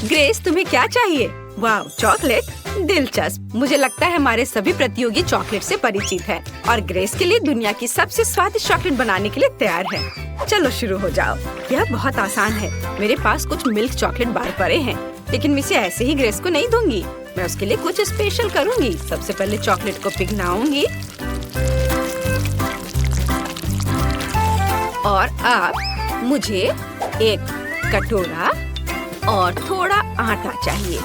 Grace, तुम्हें क्या चाहिए? वाह, चॉकलेट, दिलचस्प। मुझे लगता है हमारे सभी प्रतियोगी चॉकलेट से परिचित हैं और ग्रेस के लिए दुनिया की सबसे स्वादिष्ट चॉकलेट बनाने के लिए तैयार है। चलो शुरू हो जाओ। यह बहुत आसान है। मेरे पास कुछ मिल्क चॉकलेट बार पड़े हैं, लेकिन मैं इसे ऐसे ही ग्रेस को नहीं दूंगी। मैं उसके लिए कुछ स्पेशल करूंगी। सबसे पहले चॉकलेट को पिघलाऊंगी और अब मुझे एक कटोरा और थोड़ा आटा चाहिए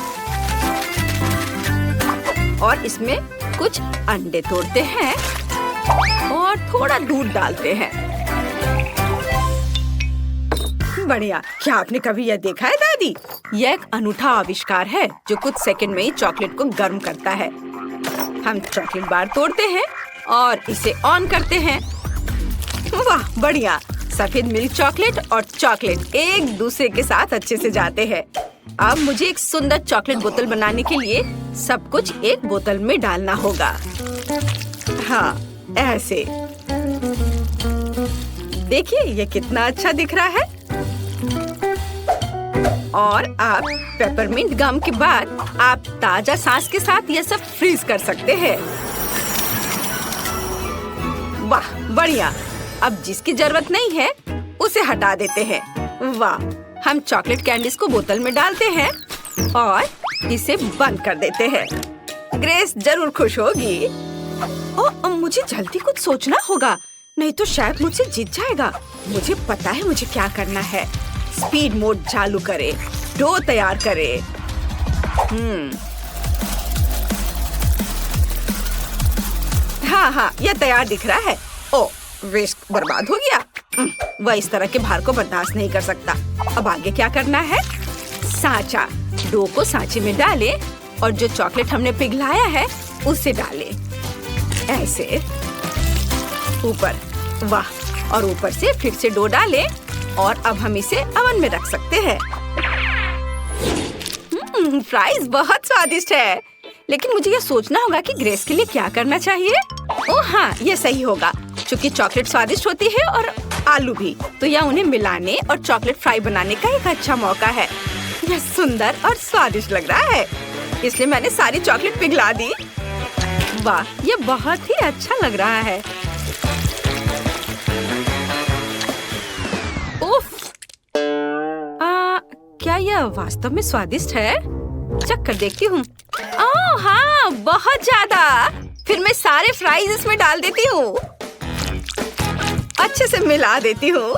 और इसमें कुछ अंडे तोड़ते हैं और थोड़ा दूध डालते हैं। बढ़िया। क्या आपने कभी यह देखा है दादी? यह एक अनूठा आविष्कार है जो कुछ सेकंड में ही चॉकलेट को गर्म करता है। हम चॉकलेट बार तोड़ते हैं और इसे ऑन करते हैं। वाह, बढ़िया। सफेद मिल्क चॉकलेट और चॉकलेट एक दूसरे के साथ अच्छे से जाते हैं। अब मुझे एक सुंदर चॉकलेट बोतल बनाने के लिए सब कुछ एक बोतल में डालना होगा। हाँ, ऐसे। देखिए ये कितना अच्छा दिख रहा है। और अब पेपरमिंट गम के बाद आप ताजा सांस के साथ यह सब फ्रीज कर सकते हैं। वाह, बढ़िया। अब जिसकी जरूरत नहीं है उसे हटा देते हैं। वाह, हम चॉकलेट कैंडीज को बोतल में डालते हैं और इसे बंद कर देते हैं। ग्रेस जरूर खुश होगी। ओह, मुझे जल्दी कुछ सोचना होगा, नहीं तो शायद मुझसे जीत जाएगा। मुझे पता है मुझे क्या करना है। स्पीड मोड चालू करे, डो तैयार करे। हाँ, यह तैयार दिख रहा है। ओह, वेस्ट बर्बाद हो गया। वह इस तरह के भार को बर्दाश्त नहीं कर सकता। अब आगे क्या करना है? सांचा। डो को सांचे में डालें और जो चॉकलेट हमने पिघलाया है उसे डालें। ऐसे ऊपर। वाह, और ऊपर से फिर से डो डालें और अब हम इसे ओवन में रख सकते हैं। फ्राइज बहुत स्वादिष्ट है, लेकिन मुझे यह सोचना होगा कि ग्रेस के लिए क्या करना चाहिए। ओह हाँ, यह सही होगा। चूँकि चॉकलेट स्वादिष्ट होती है और आलू भी, तो यह उन्हें मिलाने और चॉकलेट फ्राई बनाने का एक अच्छा मौका है। यह सुंदर और स्वादिष्ट लग रहा है, इसलिए मैंने सारी चॉकलेट पिघला दी। वाह, यह बहुत ही अच्छा लग रहा है। उफ! क्या यह वास्तव में स्वादिष्ट है? चख कर देखती हूँ। ओह हाँ, बहुत ज्यादा। फिर मैं सारे फ्राइज इसमें डाल देती हूँ। अच्छे से मिला देती हूँ।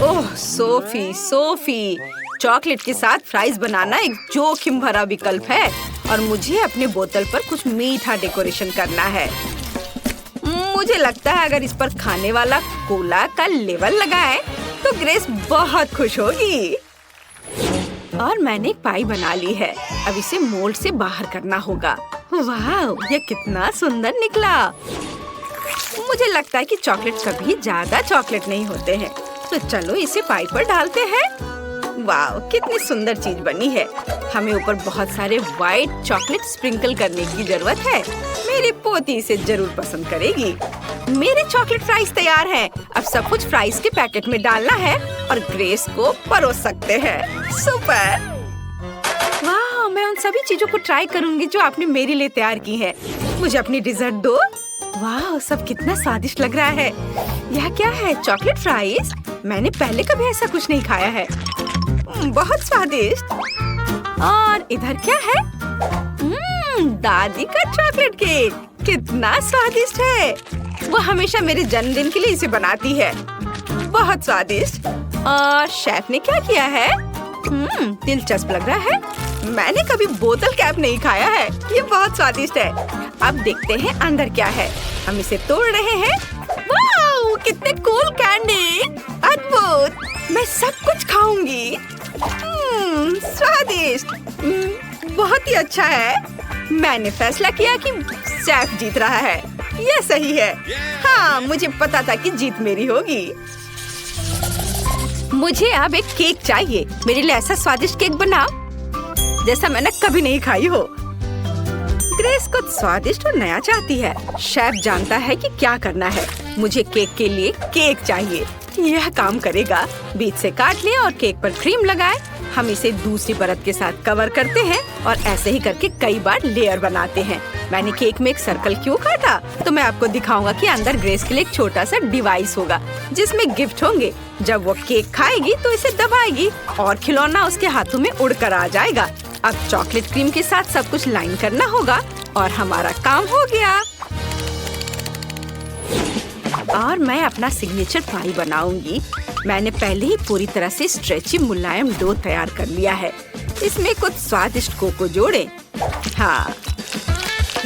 ओह सोफी, चॉकलेट के साथ फ्राइज बनाना एक जोखिम भरा विकल्प है और मुझे अपने बोतल पर कुछ मीठा डेकोरेशन करना है। मुझे लगता है अगर इस पर खाने वाला कोला का लेवल लगाएं तो ग्रेस बहुत खुश होगी। और मैंने एक पाई बना ली है। अब इसे मोल्ड से बाहर करना होगा। वाह, यह कितना सुंदर निकला। मुझे लगता है कि चॉकलेट कभी ज्यादा चॉकलेट नहीं होते हैं, तो चलो इसे पाई पर डालते हैं। वाह, कितनी सुंदर चीज बनी है। हमें ऊपर बहुत सारे व्हाइट चॉकलेट स्प्रिंकल करने की जरूरत है। मेरी पोती इसे जरूर पसंद करेगी। मेरे चॉकलेट फ्राइज तैयार हैं। अब सब कुछ फ्राइज के पैकेट में डालना है और ग्रेस को परोस सकते हैं। सुपर! वाह, मैं उन सभी चीजों को ट्राई करूंगी जो आपने मेरे लिए तैयार की है। मुझे अपनी डिजर्ट दो। वाह, सब कितना स्वादिष्ट लग रहा है। यह क्या है? Chocolate fries? मैंने पहले कभी ऐसा कुछ नहीं खाया है। बहुत स्वादिष्ट। और इधर क्या है? दादी का चॉकलेट केक। कितना स्वादिष्ट है। वो हमेशा मेरे जन्मदिन के लिए इसे बनाती है। बहुत स्वादिष्ट। और शेफ ने क्या किया है? दिलचस्प लग रहा है। मैंने कभी बोतल कैप नहीं खाया है। ये बहुत स्वादिष्ट है। अब देखते हैं अंदर क्या है। हम इसे तोड़ रहे हैं। वाह, कितने कूल कैंडी। अद्भुत। मैं सब कुछ खाऊंगी। स्वादिष्ट। बहुत ही अच्छा है। मैंने फैसला किया कि शेफ जीत रहा है। यह सही है। हाँ, मुझे पता था कि जीत मेरी होगी। मुझे अब एक केक चाहिए। मेरे लिए ऐसा स्वादिष्ट केक बनाओ जैसा मैंने कभी नहीं खाई हो। ग्रेस कुछ स्वादिष्ट और नया चाहती है। शेफ जानता है कि क्या करना है। मुझे केक के लिए केक चाहिए। यह काम करेगा। बीच से काट लें और केक पर क्रीम लगाएं। हम इसे दूसरी परत के साथ कवर करते हैं और ऐसे ही करके कई बार लेयर बनाते हैं। मैंने केक में एक सर्कल क्यों काटा? तो मैं आपको दिखाऊंगा कि अंदर ग्रेस के लिए एक छोटा सा डिवाइस होगा जिसमें गिफ्ट होंगे। जब वो केक खाएगी तो इसे दबाएगी और खिलौना उसके हाथों में उड़कर आ जाएगा। अब चॉकलेट क्रीम के साथ सब कुछ लाइन करना होगा और हमारा काम हो गया। और मैं अपना सिग्नेचर पाई बनाऊंगी। मैंने पहले ही पूरी तरह से स्ट्रेची मुलायम डो तैयार कर लिया है। इसमें कुछ स्वादिष्ट कोको जोड़े। हाँ,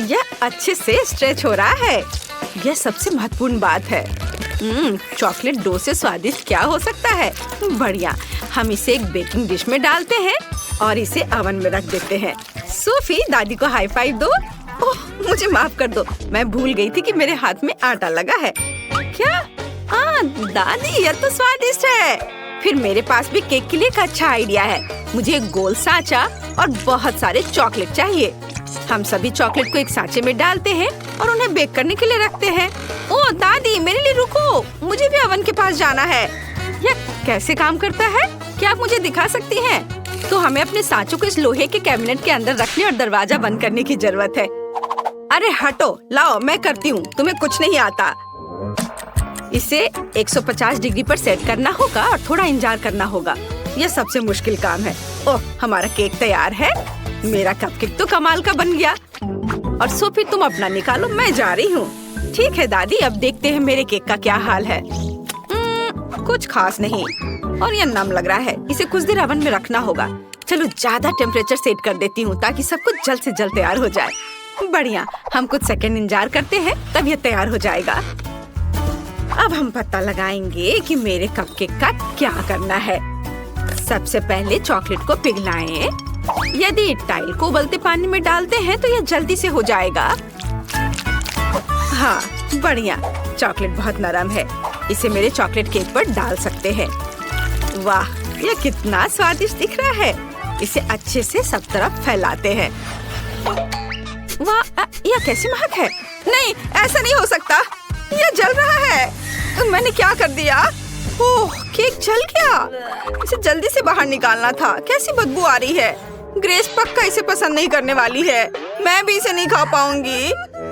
यह अच्छे से स्ट्रेच हो रहा है। यह सबसे महत्वपूर्ण बात है। चॉकलेट डो से स्वादिष्ट क्या हो सकता है? बढ़िया। हम इसे एक बेकिंग डिश में डालते हैं और इसे ओवन में रख देते हैं। सोफी, दादी को हाई फाइव दो। ओह, मुझे माफ कर दो, मैं भूल गई थी कि मेरे हाथ में आटा लगा है। क्या? हाँ दादी, यह तो स्वादिष्ट है। फिर मेरे पास भी केक के लिए एक अच्छा आइडिया है। मुझे एक गोल सांचा और बहुत सारे चॉकलेट चाहिए। हम सभी चॉकलेट को एक सांचे में डालते हैं और उन्हें बेक करने के लिए रखते हैं। ओह दादी, मेरे लिए रुको, मुझे भी ओवन के पास जाना है। यह कैसे काम करता है? क्या आप मुझे दिखा सकती हैं? तो हमें अपने सांचों को इस लोहे के कैबिनेट के अंदर रखने और दरवाजा बंद करने की जरूरत है। अरे हटो, लाओ मैं करती हूँ, तुम्हें कुछ नहीं आता। इसे 150 डिग्री पर सेट करना होगा और थोड़ा इंतजार करना होगा। यह सबसे मुश्किल काम है। ओह, हमारा केक तैयार है। मेरा कपकेक तो कमाल का बन गया। और सोफी, तुम अपना निकालो, मैं जा रही हूँ। ठीक है दादी, अब देखते हैं मेरे केक का क्या हाल है। कुछ खास नहीं और यह नम लग रहा है। इसे कुछ देर ओवन में रखना होगा। चलो ज्यादा टेम्परेचर सेट कर देती हूँ ताकि सब कुछ जल्द से जल्द तैयार हो जाए। बढ़िया, हम कुछ सेकंड इंतजार करते हैं, तब यह तैयार हो जाएगा। अब हम पता लगाएंगे कि मेरे कपकेक का क्या करना है। सबसे पहले चॉकलेट को पिघलाएं। यदि टाइल को उबलते पानी में डालते हैं तो यह जल्दी से हो जाएगा। हाँ बढ़िया, चॉकलेट बहुत नरम है। इसे मेरे चॉकलेट केक पर डाल सकते हैं। वाह, यह कितना स्वादिष्ट दिख रहा है। इसे अच्छे से सब तरफ फैलाते हैं। वाह, यह कैसी महक है। नहीं, ऐसा नहीं हो सकता, यह जल रहा है। मैंने क्या कर दिया? ओह, केक जल गया। इसे जल्दी से बाहर निकालना था। कैसी बदबू आ रही है। ग्रेस पक्का इसे पसंद नहीं करने वाली है। मैं भी इसे नहीं खा पाऊंगी।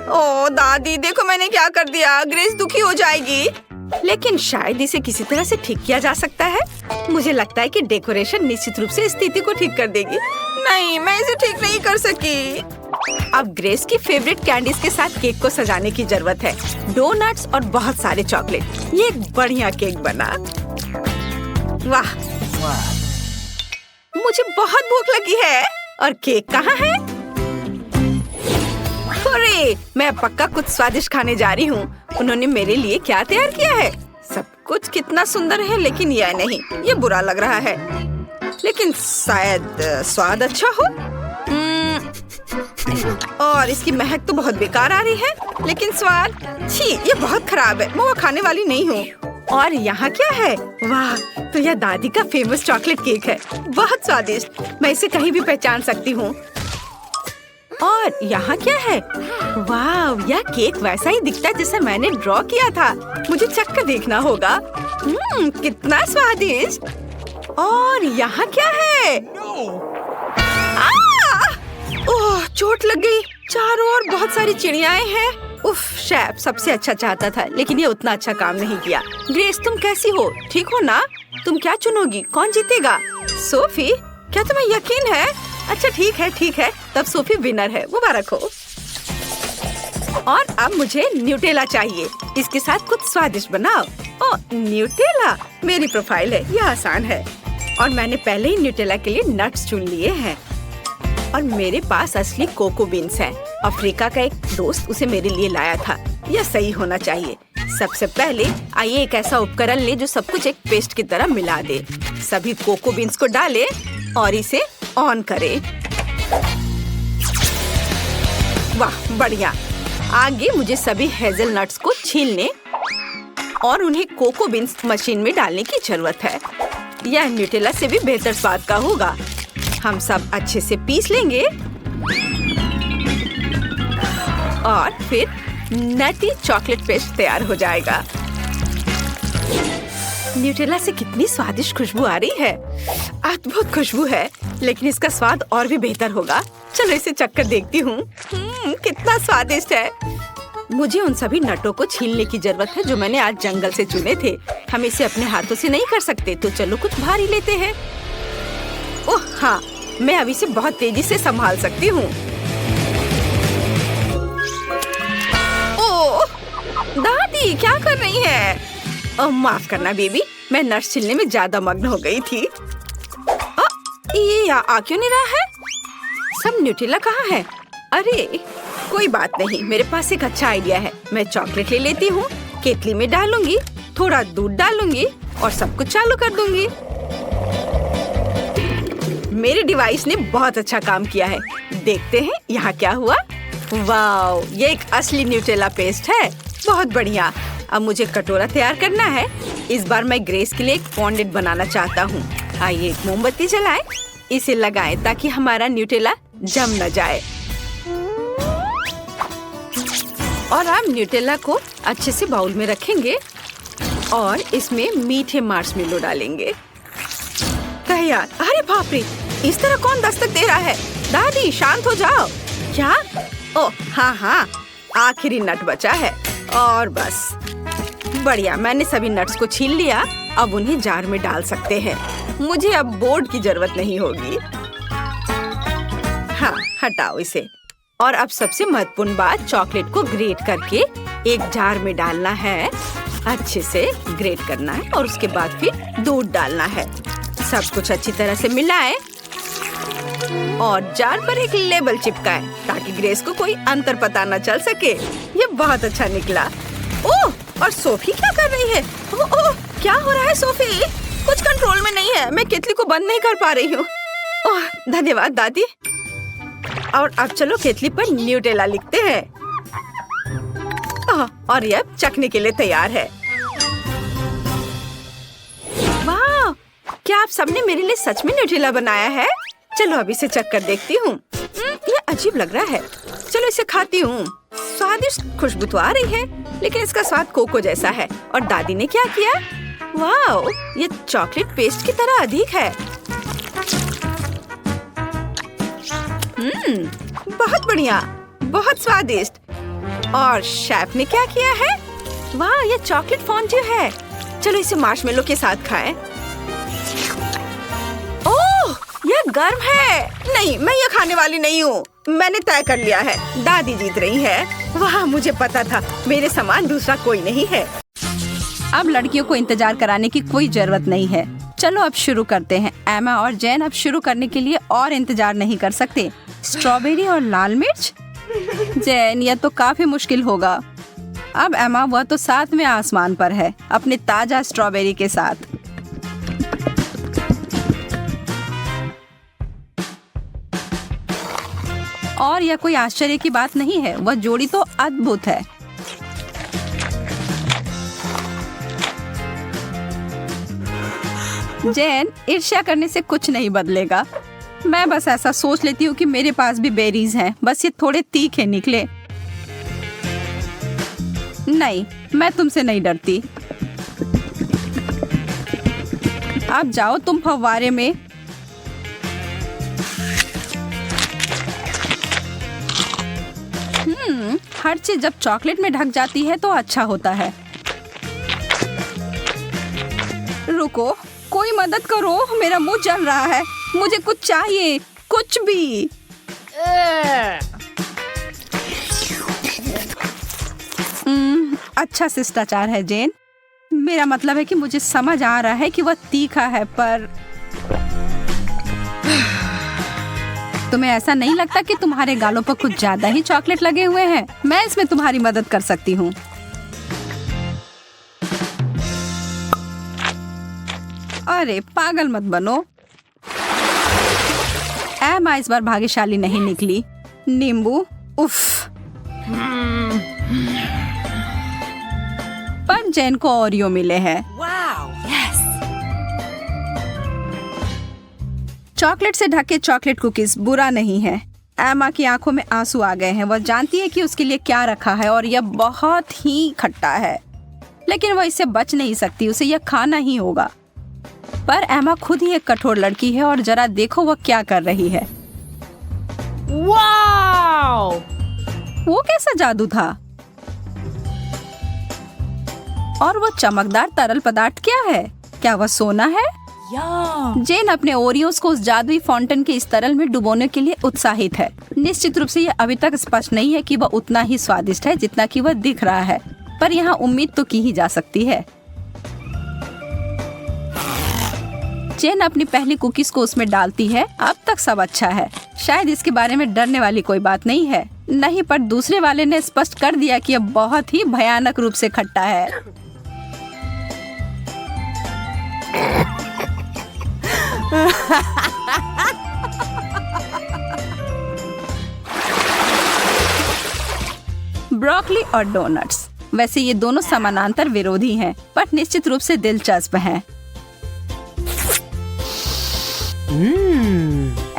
ओह दादी, देखो मैंने क्या कर दिया। ग्रेस दुखी हो जाएगी। लेकिन शायद इसे किसी तरह से ठीक किया जा सकता है। मुझे लगता है कि डेकोरेशन निश्चित रूप से स्थिति को ठीक कर देगी। नहीं, मैं इसे ठीक नहीं कर सकी। अब ग्रेस की फेवरेट कैंडीज के साथ केक को सजाने की जरूरत है। डोनट्स और बहुत सारे चॉकलेट। ये एक बढ़िया केक बना। वाह, मुझे बहुत भूख लगी है। और केक कहाँ है? अरे, मैं पक्का कुछ स्वादिष्ट खाने जा रही हूँ। उन्होंने मेरे लिए क्या तैयार किया है? सब कुछ कितना सुंदर है, लेकिन यह नहीं, ये बुरा लग रहा है। लेकिन शायद स्वाद अच्छा हो। और इसकी महक तो बहुत बेकार आ रही है, लेकिन स्वाद, छी, ये बहुत खराब है। मैं वो खाने वाली नहीं हूँ। और यहाँ क्या है? वाह, तो यह दादी का फेमस चॉकलेट केक है। बहुत स्वादिष्ट, मैं इसे कहीं भी पहचान सकती हूँ। और यहाँ क्या है? वाह, यह केक वैसा ही दिखता है जैसा मैंने ड्रॉ किया था। मुझे चक्कर देखना होगा। कितना स्वादिष्ट। और यहाँ क्या है? ओह, चोट लग गई। चारों ओर बहुत सारी चिड़ियाएं हैं। उफ, शेफ सबसे अच्छा चाहता था, लेकिन ये उतना अच्छा काम नहीं किया। ग्रेस, तुम कैसी हो? ठीक हो ना? तुम क्या चुनोगी? कौन जीतेगा? सोफी, क्या तुम्हें यकीन है? अच्छा ठीक है, तब सोफी विनर है। मुबारक हो। और अब मुझे न्यूटेला चाहिए। इसके साथ कुछ स्वादिष्ट बनाओ। ओह, न्यूटेला मेरी प्रोफाइल है, यह आसान है। और मैंने पहले ही न्यूटेला के लिए नट्स चुन लिए हैं। और मेरे पास असली कोको बीन्स हैं। अफ्रीका का एक दोस्त उसे मेरे लिए लाया था। यह सही होना चाहिए। सबसे पहले आइए एक ऐसा उपकरण ले जो सब कुछ एक पेस्ट की तरह मिला दे। सभी कोको बीन्स को डालें और इसे ऑन करें। वाह, बढ़िया। आगे मुझे सभी हेज़लनट्स को छीलने और उन्हें कोको बीन्स मशीन में डालने की जरूरत है। यह न्यूटेला से भी बेहतर स्वाद का होगा। हम सब अच्छे से पीस लेंगे और फिर नटी चॉकलेट पेस्ट तैयार हो जाएगा। न्यूटेला से कितनी स्वादिष्ट खुशबू आ रही है। अद्भुत खुशबू है, लेकिन इसका स्वाद और भी बेहतर होगा। चलो इसे चखकर देखती हूँ। कितना स्वादिष्ट है। मुझे उन सभी नटों को छीलने की जरूरत है जो मैंने आज जंगल से चुने थे। हम इसे अपने हाथों से नहीं कर सकते, तो चलो कुछ भारी लेते हैं। ओह हाँ, मैं अभी इसे बहुत तेजी से संभाल सकती हूँ। ओह दादी, क्या कर रही है? ओह माफ करना बेबी, मैं नट्स छीलने में ज्यादा मग्न हो गई थी। ये आ क्यों नहीं रहा है? सब न्यूटेला कहाँ है? अरे कोई बात नहीं, मेरे पास एक अच्छा आइडिया है। मैं चॉकलेट ले लेती हूँ, केतली में डालूंगी, थोड़ा दूध डालूंगी और सब कुछ चालू कर दूंगी। मेरे डिवाइस ने बहुत अच्छा काम किया है। देखते हैं यहाँ क्या हुआ। वाओ, ये एक असली न्यूटेला पेस्ट है। बहुत बढ़िया। अब मुझे कटोरा तैयार करना है। इस बार मैं ग्रेस के लिए एक फॉन्डेंट बनाना चाहता हूँ। आइए एक मोमबत्ती जलाएं, इसे लगाएं ताकि हमारा न्यूटेला जम न जाए। और आप न्यूटेला को अच्छे से बाउल में रखेंगे और इसमें मीठे मार्शमेलो डालेंगे। तैयार। अरे बाप रे, इस तरह कौन दस्तक दे रहा है? दादी शांत हो जाओ। क्या? ओह हाँ, आखिरी नट बचा है। और बस बढ़िया, मैंने सभी नट्स को छील लिया। अब उन्हें जार में डाल सकते हैं। मुझे अब बोर्ड की जरूरत नहीं होगी। हाँ, हटाओ इसे। और अब सबसे महत्वपूर्ण बात, चॉकलेट को ग्रेट करके एक जार में डालना है। अच्छे से ग्रेट करना है और उसके बाद फिर दूध डालना है। सब कुछ अच्छी तरह से मिलाएं और जार पर एक लेबल चिपकाएं ताकि ग्रेस को कोई अंतर पता न चल सके। ये बहुत अच्छा निकला। ओह, और सोफी क्या कर रही है? ओह, क्या हो रहा है सोफी? कुछ कंट्रोल में नहीं है। मैं केतली को बंद नहीं कर पा रही हूँ। ओह धन्यवाद दादी। और अब चलो केतली पर न्यूटेला लिखते हैं। और ये अब चखने के लिए तैयार है। वाह, क्या आप सबने मेरे लिए सच में न्यूटेला बनाया है? चलो अभी इसे चख कर देखती हूँ। ये अजीब लग रहा है। चलो इसे खाती हूँ। स्वादिष्ट खुशबू तो आ रही है, लेकिन इसका स्वाद कोको जैसा है। और दादी ने क्या किया? वाह, ये चॉकलेट पेस्ट की तरह अधिक है। बहुत बढ़िया, बहुत स्वादिष्ट। और शेफ ने क्या किया है? वाह, ये चॉकलेट फॉन्ड्यू है। चलो इसे मार्शमेलो के साथ खाएं। ओह, ये गर्म है। नहीं, मैं ये खाने वाली नहीं हूँ। मैंने तय कर लिया है, दादी जीत रही है। वाह, मुझे पता था, मेरे समान दूसरा कोई नहीं है। अब लड़कियों को इंतजार कराने की कोई जरूरत नहीं है। चलो अब शुरू करते हैं। एमा और जैन अब शुरू करने के लिए और इंतजार नहीं कर सकते। स्ट्रॉबेरी और लाल मिर्च? जैन, यह तो काफी मुश्किल होगा। अब एमा, वह तो 7वें आसमान पर है अपने ताजा स्ट्रॉबेरी के साथ। और यह कोई आश्चर्य की बात नहीं है, वह जोड़ी तो अद्भुत है। जैन, ईर्ष्या करने से कुछ नहीं बदलेगा। मैं बस ऐसा सोच लेती हूँ कि मेरे पास भी बेरीज हैं, बस ये थोड़े तीखे निकले। नहीं, मैं तुमसे नहीं डरती। अब जाओ तुम फव्वारे में। हर चीज जब चॉकलेट में ढक जाती है तो अच्छा होता है। रुको, कोई मदद करो, मेरा मुंह जल रहा है। मुझे कुछ चाहिए, कुछ भी। अच्छा शिष्टाचार है जैन। मेरा मतलब है कि मुझे समझ आ रहा है कि वह तीखा है, पर तुम्हें ऐसा नहीं लगता कि तुम्हारे गालों पर कुछ ज्यादा ही चॉकलेट लगे हुए हैं? मैं इसमें तुम्हारी मदद कर सकती हूँ। अरे पागल मत बनो। एमा इस बार भाग्यशाली नहीं निकली। नींबू, उफ। पर जैन को ओरियो मिले हैं। चॉकलेट से ढके चॉकलेट कुकीज बुरा नहीं है। एमा की आंखों में आंसू आ गए हैं। वह जानती है कि उसके लिए क्या रखा है और यह बहुत ही खट्टा है। लेकिन वो इससे बच नहीं सकती, उसे यह खाना ही होगा। पर एमा खुद ही एक कठोर लड़की है और जरा देखो वो क्या कर रही है। वाओ! वो कैसा जादू था? और वो चमकदार तरल पदार्थ क्या है? क्या वह सोना है? जेन अपने ओरियोस को उस जादुई फाउंटेन के इस तरल में डुबोने के लिए उत्साहित है। निश्चित रूप से यह अभी तक स्पष्ट नहीं है कि वह उतना ही स्वादिष्ट है जितना कि वह दिख रहा है, पर यहाँ उम्मीद तो की ही जा सकती है। जेन अपनी पहली कुकीज को उसमें डालती है। अब तक सब अच्छा है, शायद इसके बारे में डरने वाली कोई बात नहीं है। नहीं, पर दूसरे वाले ने स्पष्ट कर दिया कि यह बहुत ही भयानक रूप से खट्टा है। ब्रोकली और डोनट्स, वैसे ये दोनों समानांतर विरोधी हैं, पर निश्चित रूप से दिलचस्प हैं।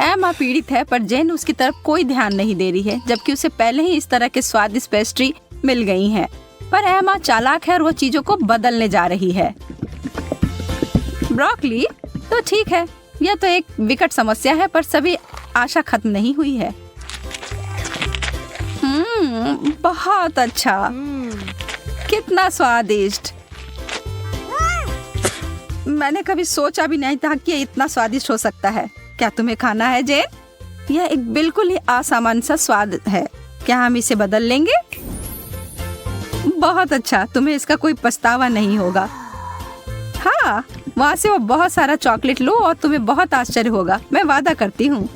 एमा पीड़ित है, पर जेन उसकी तरफ कोई ध्यान नहीं दे रही है, जबकि उसे पहले ही इस तरह के स्वादिष्ट पेस्ट्री मिल गई हैं। पर एमा चालाक है और वो चीजों को बदलने जा रही है। ब्रोकली तो ठीक है, यह तो एक विकट समस्या है, पर सभी आशा खत्म नहीं हुई है। बहुत अच्छा, कितना स्वादिष्ट। मैंने कभी सोचा भी नहीं था कि ये इतना स्वादिष्ट हो सकता है। क्या तुम्हें खाना है जेन? यह एक बिल्कुल ही असामान्य सा स्वाद है। क्या हम इसे बदल लेंगे? बहुत अच्छा, तुम्हें इसका कोई पछतावा नहीं होगा। हाँ, वहाँ से वो बहुत सारा चॉकलेट लो और तुम्हें बहुत आश्चर्य होगा, मैं वादा करती हूँ।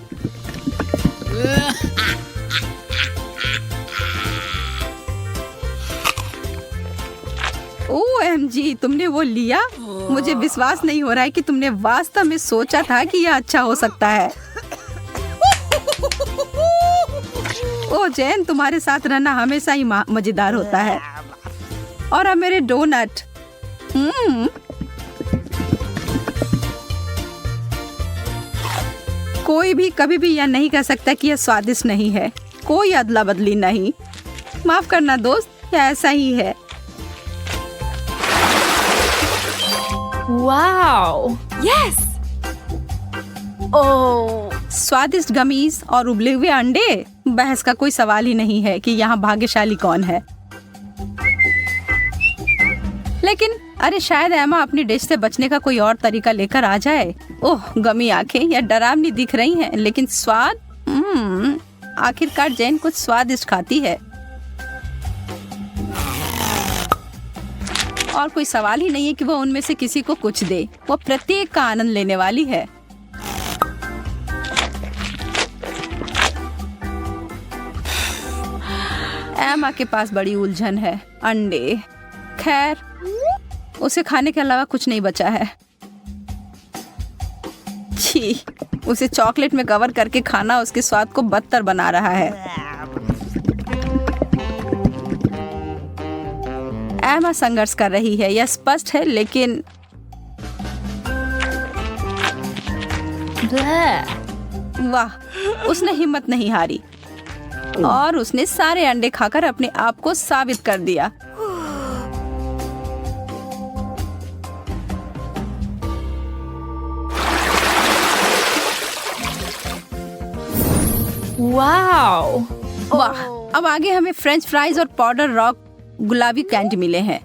OMG, तुमने वो लिया? मुझे विश्वास नहीं हो रहा है कि तुमने वास्तव में सोचा था कि यह अच्छा हो सकता है। ओ जैन, तुम्हारे साथ रहना हमेशा ही मजेदार होता है। और अब मेरे डोनट। कोई भी कभी भी यह नहीं कह सकता कि यह स्वादिष्ट नहीं है। कोई अदला बदली नहीं। माफ करना दोस्त, यह ऐसा ही है। Wow, yes! ओह, स्वादिष्ट गमीज और उबले हुए अंडे। बहस का कोई सवाल ही नहीं है कि यहाँ भाग्यशाली कौन है। लेकिन अरे, शायद एमा अपनी डिश से बचने का कोई और तरीका लेकर आ जाए। ओह, गमी आंखें, यह डरावनी दिख रही हैं, लेकिन स्वाद। आखिरकार जैन कुछ स्वादिष्ट खाती है और कोई सवाल ही नहीं है कि वो उनमें से किसी को कुछ दे। वो प्रत्येक का आनंद लेने वाली है। एमा के पास बड़ी उलझन है। अंडे, खैर उसे खाने के अलावा कुछ नहीं बचा है। छी, उसे चॉकलेट में कवर करके खाना उसके स्वाद को बदतर बना रहा है। एमा संघर्ष कर रही है, यह स्पष्ट है, लेकिन वाह, उसने हिम्मत नहीं हारी और उसने सारे अंडे खाकर अपने आप को साबित कर दिया। वाओ! वाह, अब आगे हमें फ्रेंच फ्राइज और पाउडर रॉक गुलाबी कैंडी मिले हैं।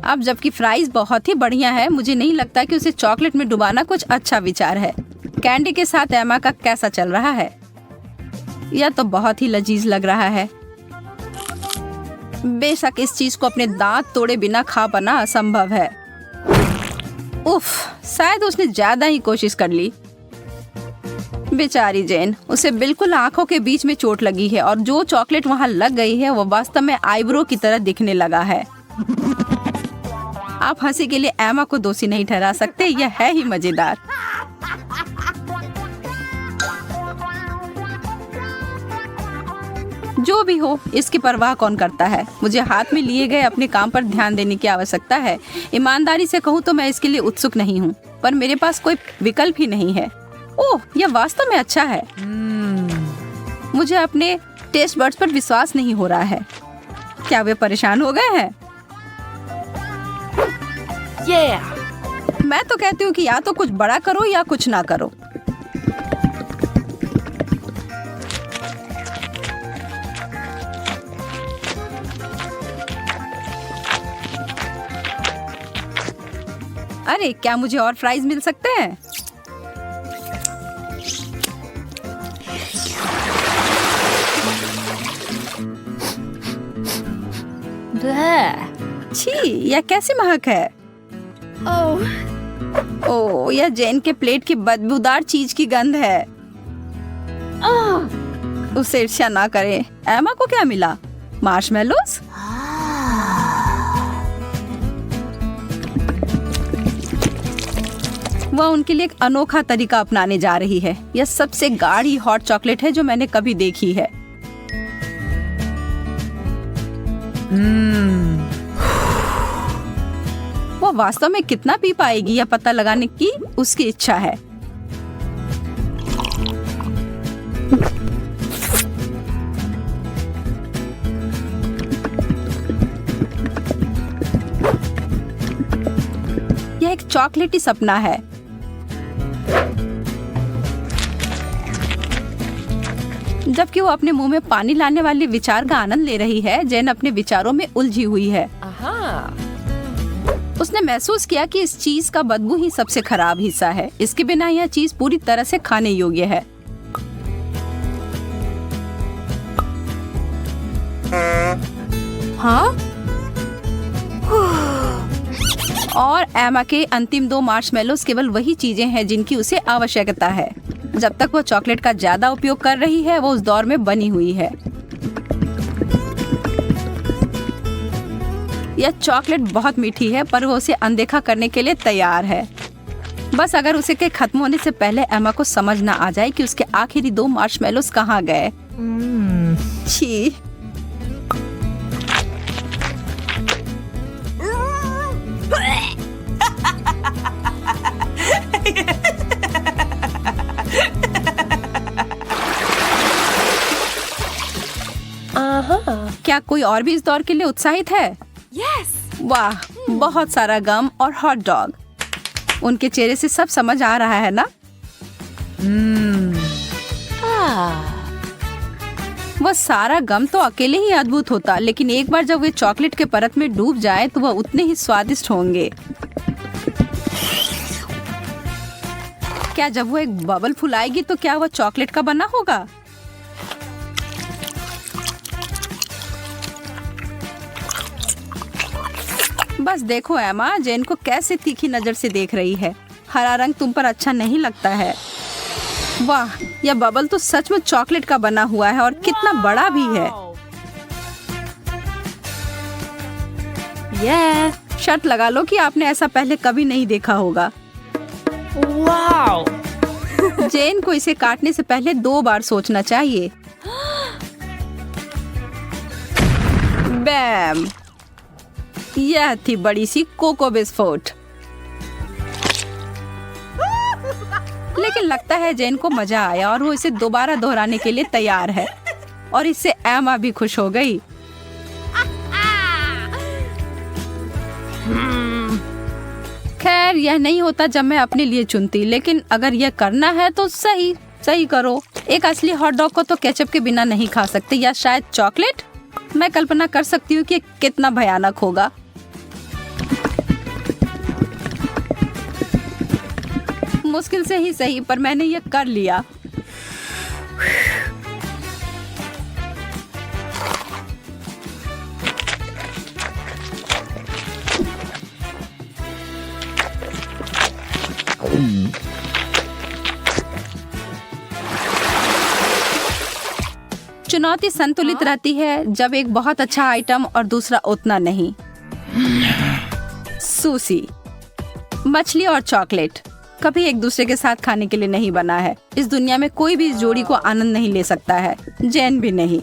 अब जबकि फ्राइज बहुत ही बढ़िया है, मुझे नहीं लगता कि उसे चॉकलेट में डुबाना कुछ अच्छा विचार है। कैंडी के साथ एमा का कैसा चल रहा है? यह तो बहुत ही लजीज लग रहा है। बेशक इस चीज को अपने दांत तोड़े बिना खा पाना असंभव है। उफ, शायद उसने ज्यादा ही कोशिश कर ली। बेचारी जैन, उसे बिल्कुल आंखों के बीच में चोट लगी है और जो चॉकलेट वहां लग गई है वो वास्तव में आईब्रो की तरह दिखने लगा है। आप हंसी के लिए एमा को दोषी नहीं ठहरा सकते, यह है ही मजेदार। जो भी हो, इसकी परवाह कौन करता है। मुझे हाथ में लिए गए अपने काम पर ध्यान देने की आवश्यकता है। ईमानदारी से कहूँ तो मैं इसके लिए उत्सुक नहीं हूँ, पर मेरे पास कोई विकल्प ही नहीं है। ओह, यह वास्तव में अच्छा है। मुझे अपने टेस्ट बड्स पर विश्वास नहीं हो रहा है। क्या वे परेशान हो गए हैं? Yeah. मैं तो कहती हूँ कि या तो कुछ बड़ा करो या कुछ ना करो। अरे क्या मुझे और फ्राइज मिल सकते हैं? Bleh. छी, यह कैसी महक है? Oh. ओह, यह जेन के प्लेट की बदबूदार चीज की गंध है। Oh. उसे ईर्ष्या ना करें। एमा को क्या मिला? मार्शमेलोस? वह उनके लिए एक अनोखा तरीका अपनाने जा रही है। यह सबसे गाढ़ी हॉट चॉकलेट है जो मैंने कभी देखी है। वह वास्तव में कितना पी पाएगी यह पता लगाने की उसकी इच्छा है। यह एक चॉकलेटी सपना है। जबकि वो अपने मुंह में पानी लाने वाले विचार का आनंद ले रही है, जेन अपने विचारों में उलझी हुई है। उसने महसूस किया कि इस चीज का बदबू ही सबसे खराब हिस्सा है। इसके बिना यह चीज पूरी तरह से खाने योग्य है। Huh? और एमा के अंतिम 2 मार्शमेलोस केवल वही चीजें हैं जिनकी उसे आवश्यकता है। जब तक वो चॉकलेट का ज्यादा उपयोग कर रही है, वो उस दौर में बनी हुई है। यह चॉकलेट बहुत मीठी है, पर वो उसे अनदेखा करने के लिए तैयार है। बस अगर उसे के खत्म होने से पहले एमा को समझ ना आ जाए कि उसके आखिरी 2 मार्शमेलोस कहाँ गए। छी। क्या कोई और भी इस दौर के लिए उत्साहित है? Yes. वाह, बहुत सारा गम और हॉट डॉग। उनके चेहरे से सब समझ आ रहा है ना? वह सारा गम तो अकेले ही अद्भुत होता, लेकिन एक बार जब वे चॉकलेट के परत में डूब जाए तो वह उतने ही स्वादिष्ट होंगे। क्या जब वो एक बबल फुलाएगी तो क्या वह चॉकलेट का बना होगा? बस देखो एमा, जेन को कैसे तीखी नजर से देख रही है। हरा रंग तुम पर अच्छा नहीं लगता है। वाह, यह बबल तो सच में चॉकलेट का बना हुआ है और कितना बड़ा भी है। शर्त लगा लो कि आपने ऐसा पहले कभी नहीं देखा होगा। Wow. जेन को इसे काटने से पहले 2 बार सोचना चाहिए। बैम, यह थी बड़ी सी कोको बिस्कुट। लेकिन लगता है जेन को मजा आया और वो इसे दोबारा दोहराने के लिए तैयार है। और इससे एमा भी खुश हो गई। खैर, यह नहीं होता जब मैं अपने लिए चुनती, लेकिन अगर यह करना है तो सही करो। एक असली हॉट डॉग को तो केचप के बिना नहीं खा सकते, या शायद चॉकलेट। मैं कल्पना कर सकती हूँ कि कितना भयानक होगा। मुश्किल से ही सही, पर मैंने ये कर लिया। चुनौती संतुलित रहती है जब एक बहुत अच्छा आइटम और दूसरा उतना नहीं। सूसी, मछली और चॉकलेट कभी एक दूसरे के साथ खाने के लिए नहीं बना है। इस दुनिया में कोई भी इस जोड़ी को आनंद नहीं ले सकता है, जैन भी नहीं।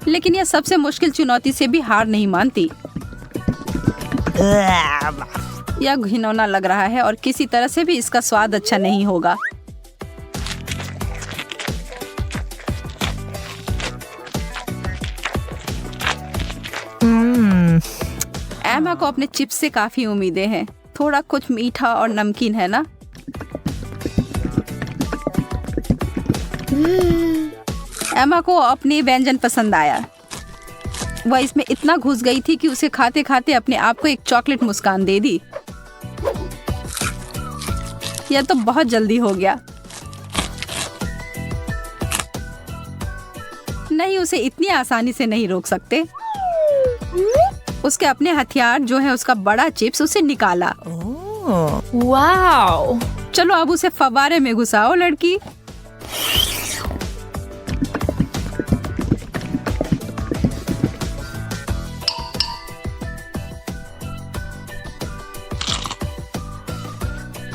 लेकिन यह सबसे मुश्किल चुनौती से भी हार नहीं मानती। यह घिनौना लग रहा है और किसी तरह से भी इसका स्वाद अच्छा नहीं होगा। एमा को अपने चिप्स से काफी उम्मीदें हैं। थोड़ा कुछ मीठा और नमकीन है ना? एमा को अपनी व्यंजन पसंद आया। वह इसमें इतना घुस गई थी कि उसे खाते खाते अपने आप को एक चॉकलेट मुस्कान दे दी। यह तो बहुत जल्दी हो गया। नहीं, उसे इतनी आसानी से नहीं रोक सकते। उसके अपने हथियार जो है उसका बड़ा चिप्स उसे निकाला। Wow. चलो अब उसे फव्वारे में घुसाओ लड़की।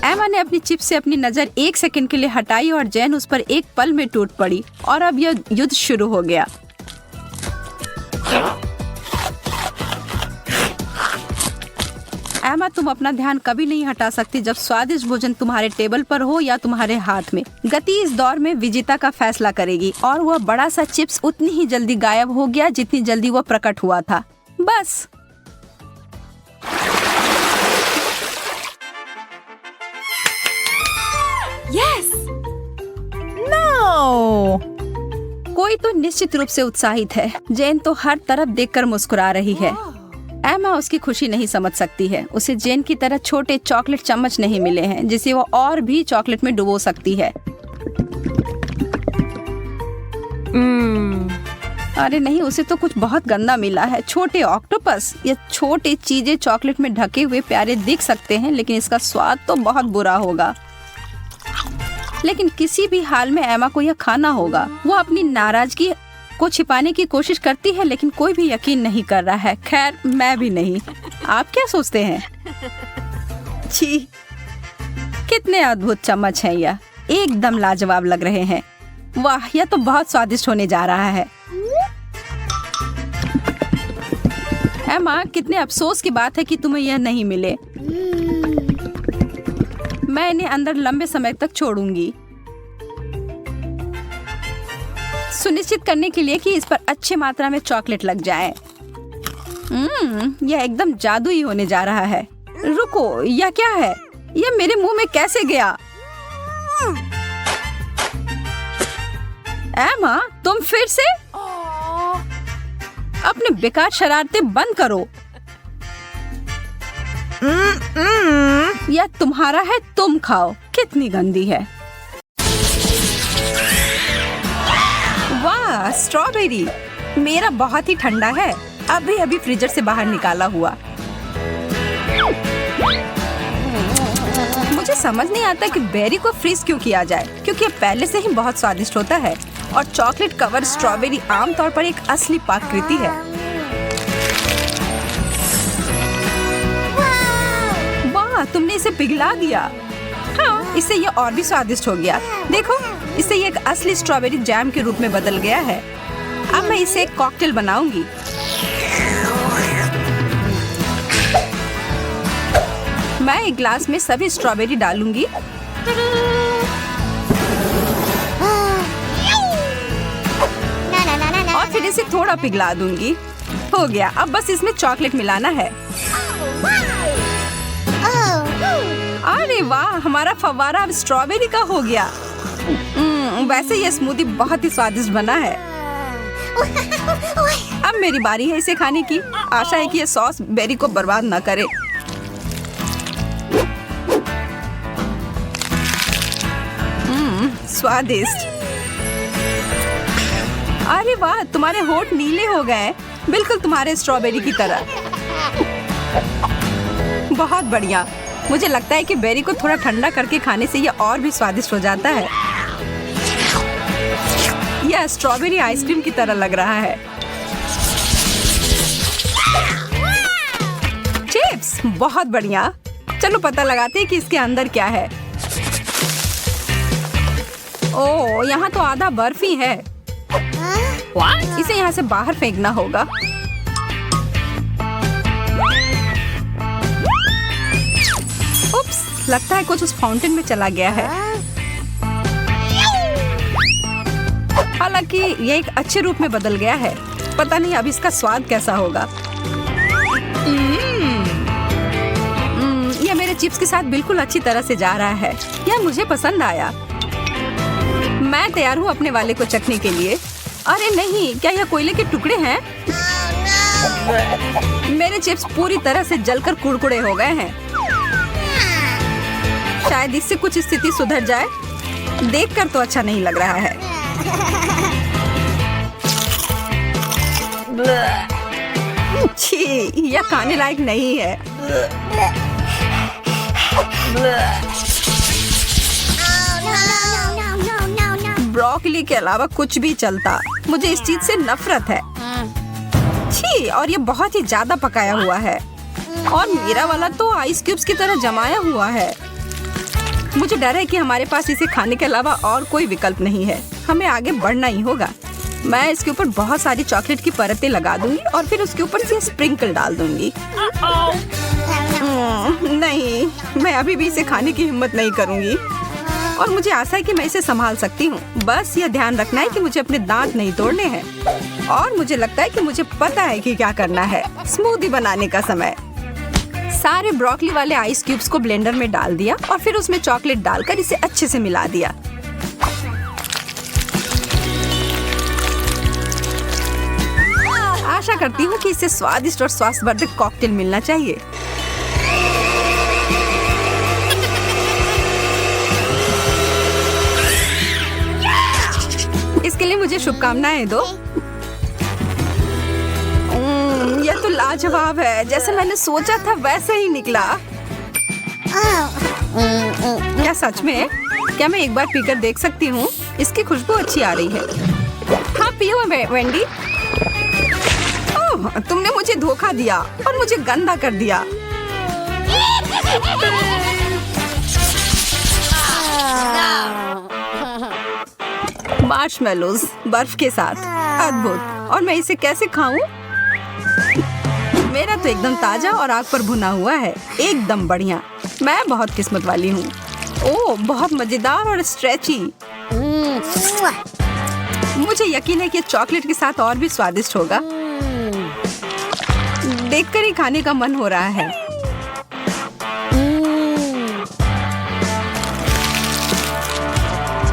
एमा ने अपनी चिप से अपनी नजर 1 सेकंड के लिए हटाई और जैन उस पर एक पल में टूट पड़ी और अब यह युद्ध शुरू हो गया। एमा, तुम अपना ध्यान कभी नहीं हटा सकती जब स्वादिष्ट भोजन तुम्हारे टेबल पर हो या तुम्हारे हाथ में। गति इस दौर में विजेता का फैसला करेगी और वह बड़ा सा चिप्स उतनी ही जल्दी गायब हो गया जितनी जल्दी वह प्रकट हुआ था। बस। Yes. No. कोई तो निश्चित रूप से उत्साहित है। जेन तो हर तरफ देखकर मुस्कुरा रही है। एमा उसकी खुशी नहीं समझ सकती है। उसे जेन की तरह छोटे चॉकलेट चम्मच नहीं मिले हैं जिसे वो और भी चॉकलेट में डुबो सकती है। अरे नहीं, उसे तो कुछ बहुत गंदा मिला है। छोटे ऑक्टोपस। ये छोटे चीजें चॉकलेट में ढके हुए प्यारे दिख सकते हैं लेकिन इसका स्वाद तो बहुत बुरा होगा। लेकिन किसी भी हाल में एमा को यह खाना होगा। वो अपनी नाराजगी को छिपाने की कोशिश करती है लेकिन कोई भी यकीन नहीं कर रहा है। खैर, मैं भी नहीं। आप क्या सोचते हैं? छी, कितने अद्भुत चम्मच हैं यह। एकदम लाजवाब लग रहे हैं। वाह, यह तो बहुत स्वादिष्ट होने जा रहा है। एमा, कितने अफसोस की बात है कि तुम्हें यह नहीं मिले। मैं इन्हें अंदर लंबे समय तक छोड़ूंगी, सुनिश्चित करने के लिए कि इस पर अच्छी मात्रा में चॉकलेट लग जाए। यह एकदम जादुई होने जा रहा है। रुको, यह क्या है? यह मेरे मुंह में कैसे गया? एमा, तुम फिर से? अपने बेकार शरारतें बंद करो। यह तुम्हारा है, तुम खाओ। कितनी गंदी है। वाह, स्ट्रॉबेरी। मेरा बहुत ही ठंडा है, अभी अभी फ्रीजर से बाहर निकाला हुआ। मुझे समझ नहीं आता कि बेरी को फ्रीज क्यों किया जाए, क्योंकि यह पहले से ही बहुत स्वादिष्ट होता है और चॉकलेट कवर स्ट्रॉबेरी आमतौर पर एक असली पाककृति है। वाह, तुमने इसे पिघला दिया। हाँ, इससे यह और भी स्वादिष्ट हो गया। देखो, इससे ये एक असली स्ट्रॉबेरी जैम के रूप में बदल गया है। अब मैं इसे एक कॉकटेल बनाऊंगी। मैं एक ग्लास में सभी स्ट्रॉबेरी डालूंगी और फिर इसे थोड़ा पिघला दूंगी। हो गया। अब बस इसमें चॉकलेट मिलाना है। अरे वाह, हमारा फव्वारा अब स्ट्रॉबेरी का हो गया। वैसे ये स्मूदी बहुत ही स्वादिष्ट बना है। अब मेरी बारी है इसे खाने की। आशा है कि ये सॉस बेरी को बर्बाद न करे। स्वादिष्ट। अरे वाह, तुम्हारे होंठ नीले हो गए, बिल्कुल तुम्हारे स्ट्रॉबेरी की तरह। बहुत बढ़िया। मुझे लगता है कि बेरी को थोड़ा ठंडा करके खाने से यह और भी स्वादिष्ट हो जाता है। यह स्ट्रॉबेरी आइसक्रीम की तरह लग रहा है। चिप्स, बहुत बढ़िया। चलो पता लगाते हैं कि इसके अंदर क्या है। ओह, यहाँ तो आधा बर्फ ही है। इसे यहाँ से बाहर फेंकना होगा। उप्स, लगता है कुछ उस फाउंटेन में चला गया है। हालांकि ये एक अच्छे रूप में बदल गया है। पता नहीं अब इसका स्वाद कैसा होगा। यह मेरे चिप्स के साथ बिल्कुल अच्छी तरह से जा रहा है। यह मुझे पसंद आया। मैं तैयार हूँ अपने वाले को चखने के लिए। अरे नहीं, क्या यह कोयले के टुकड़े हैं? मेरे चिप्स पूरी तरह से जलकर कुड़कुड़े हो गए हैं। शायद इससे कुछ स्थिति सुधर जाए। देखकर तो अच्छा नहीं लग रहा है। छी, यह खाने लायक नहीं है। ब्रोकली के अलावा कुछ भी चलता। मुझे इस चीज से नफरत है। छी, और ये बहुत ही ज्यादा पकाया हुआ है। और मेरा वाला तो आइस क्यूब्स की तरह जमाया हुआ है। मुझे डर है कि हमारे पास इसे खाने के अलावा और कोई विकल्प नहीं है। हमें आगे बढ़ना ही होगा। मैं इसके ऊपर बहुत सारी चॉकलेट की परतें लगा दूंगी और फिर उसके ऊपर से स्प्रिंकल डाल दूंगी। नहीं, मैं अभी भी इसे खाने की हिम्मत नहीं करूंगी। और मुझे आशा है कि मैं इसे संभाल सकती हूँ। बस यह ध्यान रखना है कि मुझे अपने दांत नहीं तोड़ने हैं। और मुझे लगता है कि मुझे पता है कि क्या करना है। स्मूदी बनाने का समय। सारे ब्रोकली वाले आइस क्यूब्स को ब्लेंडर में डाल दिया और फिर उसमें चॉकलेट डालकर इसे अच्छे से मिला दिया। आशा करती हूँ कि इसे स्वादिष्ट और स्वास्थ्यवर्धक कॉकटेल मिलना चाहिए। इसके लिए मुझे शुभकामनाएं दो। यह तो लाजवाब है। जैसे मैंने सोचा था वैसे ही निकला। क्या सच में? क्या मैं एक बार पीकर देख सकती हूँ? इसकी खुशबू अच्छी आ रही है। हाँ पियो वेंडी। ओह, तुमने मुझे धोखा दिया और मुझे गंदा कर दिया। मार्शमेलोज बर्फ के साथ, अद्भुत। और मैं इसे कैसे खाऊं? मेरा तो एकदम ताजा और आग पर भुना हुआ है। एकदम बढ़िया। मैं बहुत किस्मत वाली हूँ। ओह, बहुत मजेदार और स्ट्रेची। मुझे यकीन है कि चॉकलेट के साथ और भी स्वादिष्ट होगा। देखकर ही खाने का मन हो रहा है।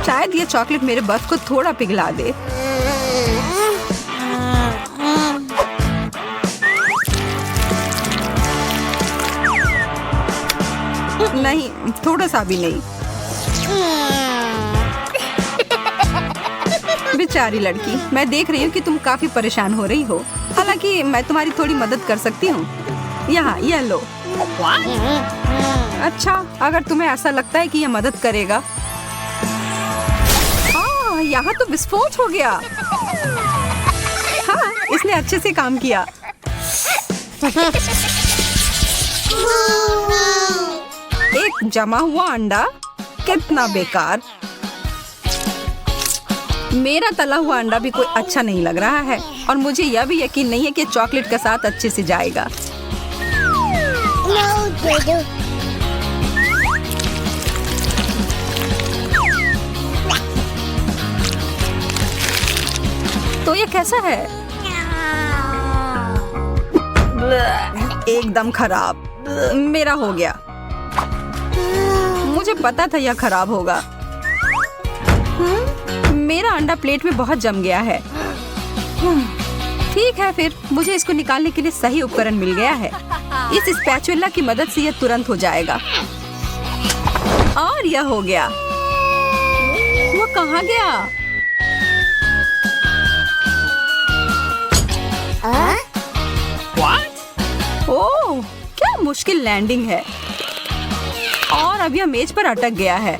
शायद ये चॉकलेट मेरे बर्फ को थोड़ा पिघला दे। नहीं, थोड़ा सा भी नहीं। बेचारी लड़की, मैं देख रही हूँ कि तुम काफी परेशान हो रही हो। हालांकि मैं तुम्हारी थोड़ी मदद कर सकती हूँ। यहाँ यह लो। अच्छा, अगर तुम्हें ऐसा लगता है कि यह मदद करेगा। यहाँ तो विस्फोट हो गया। हाँ, इसने अच्छे से काम किया। एक जमा हुआ अंडा, कितना बेकार। मेरा तला हुआ अंडा भी कोई अच्छा नहीं लग रहा है और मुझे यह भी यकीन नहीं है कि चॉकलेट के साथ अच्छे से जाएगा। तो ये कैसा है? एकदम खराब। मेरा हो गया। मुझे पता था यह खराब होगा। मेरा अंडा प्लेट में बहुत जम गया है। ठीक है, फिर मुझे इसको निकालने के लिए सही उपकरण मिल गया है। इस स्पैचुला की मदद से यह तुरंत हो जाएगा। और यह हो गया। वो कहाँ गया? ओह, क्या मुश्किल लैंडिंग है। और अब यह मेज पर अटक गया है।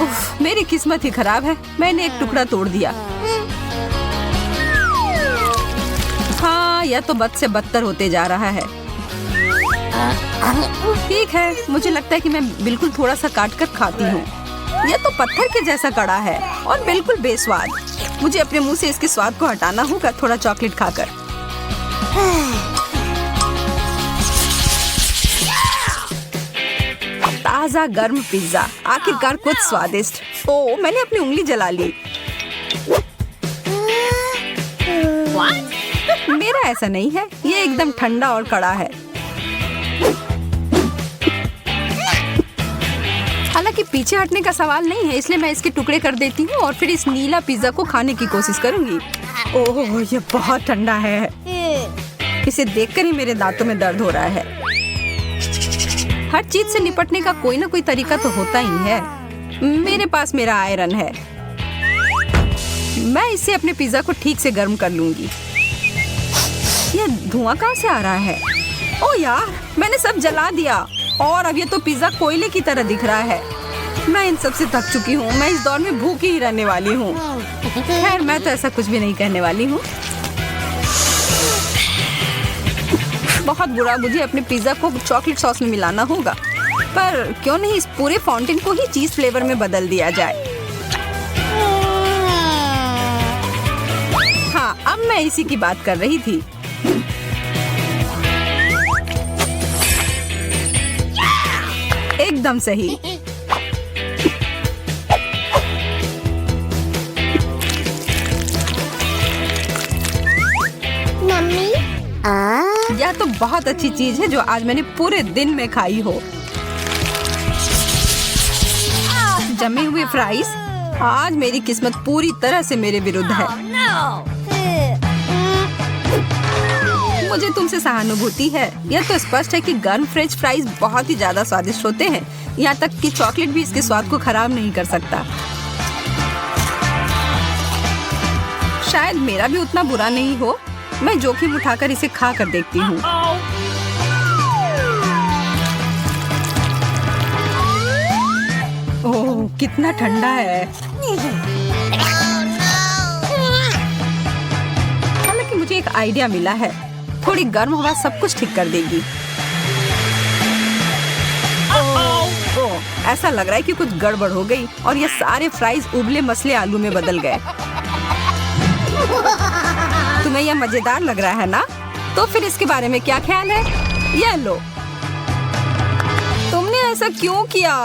उफ, मेरी किस्मत ही खराब है। मैंने एक टुकड़ा तोड़ दिया। हाँ, यह तो बद से बदतर होते जा रहा है। ठीक है, मुझे लगता है कि मैं बिल्कुल थोड़ा सा काट कर खाती हूँ। यह तो पत्थर के जैसा कड़ा है और बिल्कुल बेस्वाद। मुझे अपने मुंह से इसके स्वाद को हटाना होगा थोड़ा चॉकलेट खाकर। ताजा गर्म पिज्जा, आखिरकार कुछ स्वादिष्ट। ओह, मैंने अपनी उंगली जला ली। मेरा ऐसा नहीं है, ये एकदम ठंडा और कड़ा है। पीछे हटने का सवाल नहीं है, इसलिए मैं इसके टुकड़े कर देती हूँ और फिर इस नीला पिज्जा को खाने की कोशिश करूंगी। ओह, ये बहुत ठंडा है। इसे देखकर ही मेरे दांतों में दर्द हो रहा है। हर चीज से निपटने का कोई ना कोई तरीका तो होता ही है। मेरे पास मेरा आयरन है। मैं इससे अपने पिज्जा को ठीक से गर्म कर लूंगी। ये धुआं कहाँ से आ रहा है? ओह यार, मैंने सब जला दिया और अब ये तो पिज्जा कोयले की तरह दिख रहा है। मैं इन सब से थक चुकी हूँ। मैं इस दौर में भूखी ही रहने वाली हूँ। खैर, मैं तो ऐसा कुछ भी नहीं कहने वाली हूँ। बहुत बुरा, मुझे अपने पिज्जा को चॉकलेट सॉस में मिलाना होगा। पर क्यों नहीं इस पूरे फाउंटेन को ही चीज फ्लेवर में बदल दिया जाए। हाँ, अब मैं इसी की बात कर रही थी। एकदम सही। मम्मी, यह तो बहुत अच्छी चीज है जो आज मैंने पूरे दिन में खाई हो। जमे हुए फ्राइज। आज मेरी किस्मत पूरी तरह से मेरे विरुद्ध है। मुझे तुमसे सहानुभूति है। यह तो स्पष्ट है कि गर्म फ्रेंच फ्राइज बहुत ही ज्यादा स्वादिष्ट होते हैं। यहाँ तक कि चॉकलेट भी इसके स्वाद को खराब नहीं कर सकता। शायद मेरा भी उतना बुरा नहीं हो। मैं जोखिम उठाकर इसे खा कर देखती हूँ। ओह, कितना ठंडा है। हालांकि मुझे एक आइडिया मिला है। थोड़ी गर्म हवा सब कुछ ठीक कर देगी। ओह, ऐसा लग रहा है कि कुछ गड़बड़ हो गई और ये सारे फ्राइज उबले मसले आलू में बदल गए। तुम्हें यह मजेदार लग रहा है ना? तो फिर इसके बारे में क्या ख्याल है? ये लो। तुमने ऐसा क्यों किया?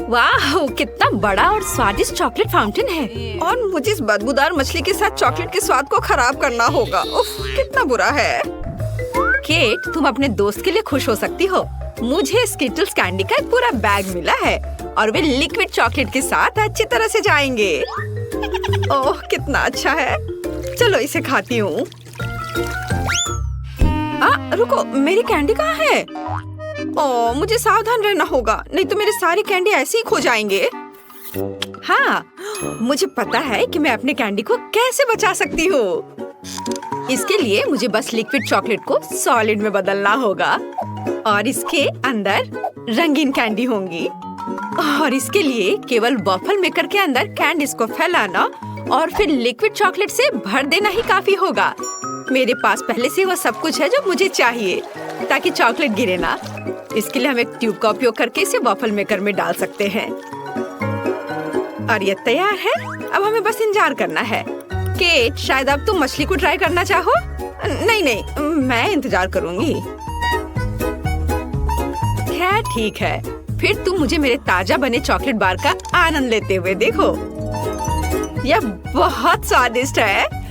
वाह, कितना बड़ा और स्वादिष्ट चॉकलेट फाउंटेन है। और मुझे इस बदबूदार मछली के साथ चॉकलेट के स्वाद को खराब करना होगा। उफ, कितना बुरा है। केट, तुम अपने दोस्त के लिए खुश हो सकती हो। मुझे स्किटल्स कैंडी का एक पूरा बैग मिला है और वे लिक्विड चॉकलेट के साथ अच्छी तरह से जाएंगे। ओह, कितना अच्छा है। चलो इसे खाती हूँ। रुको, मेरी कैंडी कहाँ है? ओह, मुझे सावधान रहना होगा, नहीं तो मेरे सारी कैंडी ऐसे ही खो जाएंगे। हाँ, मुझे पता है कि मैं अपने कैंडी को कैसे बचा सकती हूँ। इसके लिए मुझे बस लिक्विड चॉकलेट को सॉलिड में बदलना होगा और इसके अंदर रंगीन कैंडी होंगी। और इसके लिए केवल वॉफल मेकर के अंदर कैंडीज को फैलाना और फिर लिक्विड चॉकलेट से भर देना ही काफी होगा। मेरे पास पहले से वह सब कुछ है जो मुझे चाहिए ताकि चॉकलेट गिरे ना। इसके लिए हम एक ट्यूब का उपयोग करके इसे वॉफल मेकर में डाल सकते हैं। और ये तैयार है। अब हमें बस इंतजार करना है। केट, शायद अब तुम मछली को ट्राई करना चाहो? नहीं, मैं इंतजार करूंगी। खैर ठीक है, फिर तुम मुझे मेरे ताजा बने चॉकलेट बार का आनंद लेते हुए देखो। यह बहुत स्वादिष्ट है।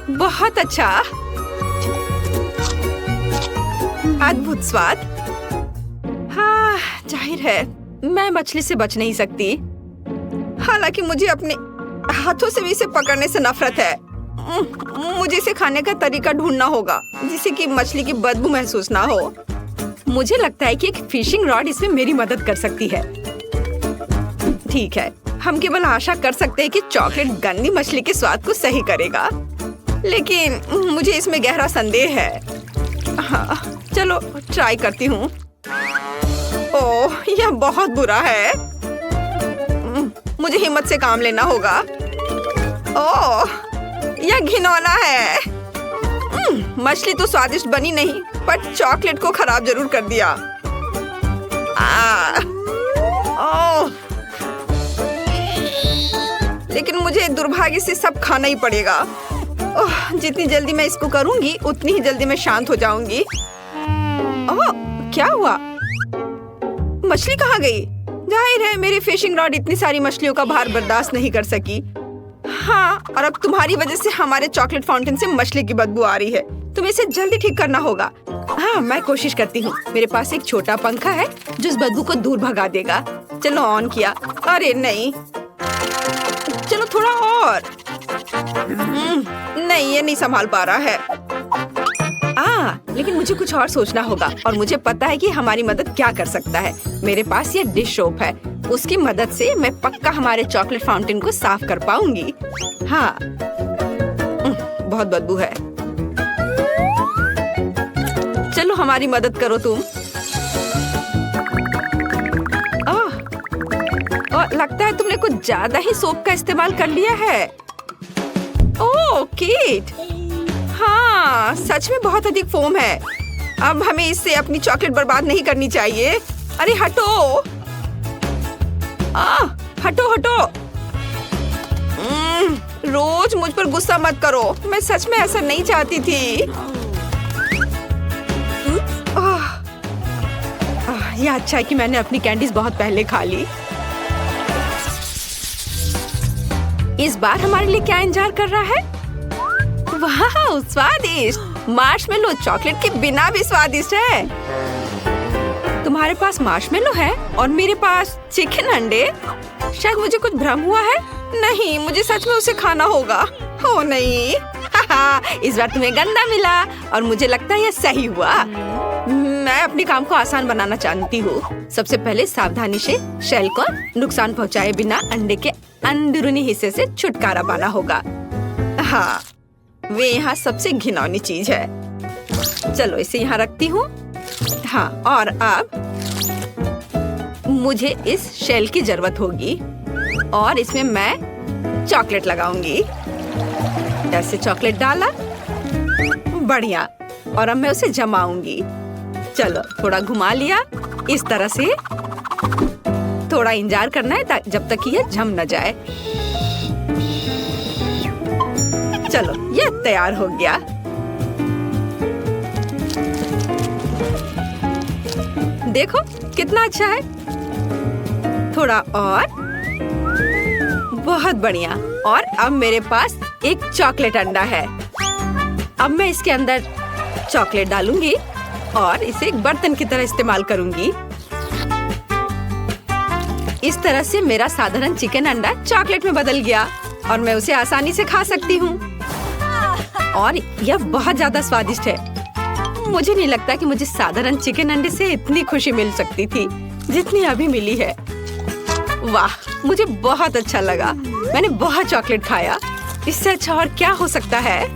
बहुत अच्छा, अद्भुत स्वाद। हाँ, जाहिर है मैं मछली से बच नहीं सकती। हालांकि मुझे अपने हाथों से भी इसे पकड़ने से नफरत है। मुझे इसे खाने का तरीका ढूंढना होगा जिससे कि मछली की बदबू महसूस ना हो। मुझे लगता है कि एक फिशिंग रॉड इसमें मेरी मदद कर सकती है। ठीक है, हम केवल आशा कर सकते हैं कि चॉकलेट गंदी मछली के स्वाद को सही करेगा, लेकिन मुझे इसमें गहरा संदेह है। हाँ, चलो ट्राई करती हूँ। ओह, यह बहुत बुरा है। मुझे हिम्मत से काम लेना होगा। ओह, यह घिनौना है। मछली तो स्वादिष्ट बनी नहीं, पर चॉकलेट को खराब जरूर कर दिया। ओह, लेकिन मुझे दुर्भाग्य से सब खाना ही पड़ेगा। ओह, जितनी जल्दी मैं इसको करूंगी उतनी ही जल्दी मैं शांत हो जाऊंगी। ओह, क्या हुआ? मछली कहाँ गई? जाहिर है मेरी फिशिंग रॉड इतनी सारी मछलियों का भार बर्दाश्त नहीं कर सकी। हाँ, और अब तुम्हारी वजह से हमारे चॉकलेट फाउंटेन से मछली की बदबू आ रही है। तुम्हें इसे जल्दी ठीक करना होगा। हाँ, मैं कोशिश करती हूँ। मेरे पास एक छोटा पंखा है जो इस बदबू को दूर भगा देगा। चलो ऑन किया। अरे नहीं, चलो थोड़ा और। नहीं, ये नहीं संभाल पा रहा है। लेकिन मुझे कुछ और सोचना होगा और मुझे पता है कि हमारी मदद क्या कर सकता है। मेरे पास ये डिश सोप है, उसकी मदद से मैं पक्का हमारे चॉकलेट फाउंटेन को साफ कर पाऊंगी। हाँ, बहुत बदबू है। चलो हमारी मदद करो तुम। लगता है तुमने कुछ ज्यादा ही सोप का इस्तेमाल कर लिया है। ओह किट, हाँ सच में बहुत अधिक फोम है। अब हमें इससे अपनी चॉकलेट बर्बाद नहीं करनी चाहिए। अरे हटो, हटो हटो। रोज मुझ पर गुस्सा मत करो, मैं सच में ऐसा नहीं चाहती थी। यह अच्छा है कि मैंने अपनी कैंडीज बहुत पहले खा ली। इस बार हमारे लिए क्या इंतजार कर रहा है? वाह स्वादिष्ट! मार्शमेलो चॉकलेट के बिना भी स्वादिष्ट है। तुम्हारे पास मार्शमेलो है और मेरे पास चिकन अंडे। शायद मुझे कुछ भ्रम हुआ है। नहीं, मुझे सच में उसे खाना होगा। हो नहीं, इस बार तुम्हें गंदा मिला और मुझे लगता है यह सही हुआ। मैं अपने काम को आसान बनाना चाहती हूँ। सबसे पहले सावधानी से शेल को नुकसान पहुँचाए बिना अंडे के अंदरूनी हिस्से से छुटकारा पाना होगा। हाँ, वे यहाँ सबसे घिनौनी चीज है। चलो इसे यहाँ रखती हूँ। हाँ, और अब मुझे इस शेल की जरूरत होगी और इसमें मैं चॉकलेट लगाऊंगी। ऐसे चॉकलेट डाला, बढ़िया। और अब मैं उसे जमाऊंगी। चलो थोड़ा घुमा लिया इस तरह से। थोड़ा इंतजार करना है जब तक कि यह जम न जाए। चलो ये तैयार हो गया। देखो कितना अच्छा है। थोड़ा और, बहुत बढ़िया। और अब मेरे पास एक चॉकलेट अंडा है। अब मैं इसके अंदर चॉकलेट डालूंगी और इसे एक बर्तन की तरह इस्तेमाल करूंगी। इस तरह से मेरा साधारण चिकन अंडा चॉकलेट में बदल गया और मैं उसे आसानी से खा सकती हूँ। और यह बहुत ज्यादा स्वादिष्ट है। मुझे नहीं लगता कि मुझे साधारण चिकन अंडे से इतनी खुशी मिल सकती थी जितनी अभी मिली है। वाह, मुझे बहुत अच्छा लगा। मैंने बहुत चॉकलेट खाया। इससे अच्छा और क्या हो सकता है?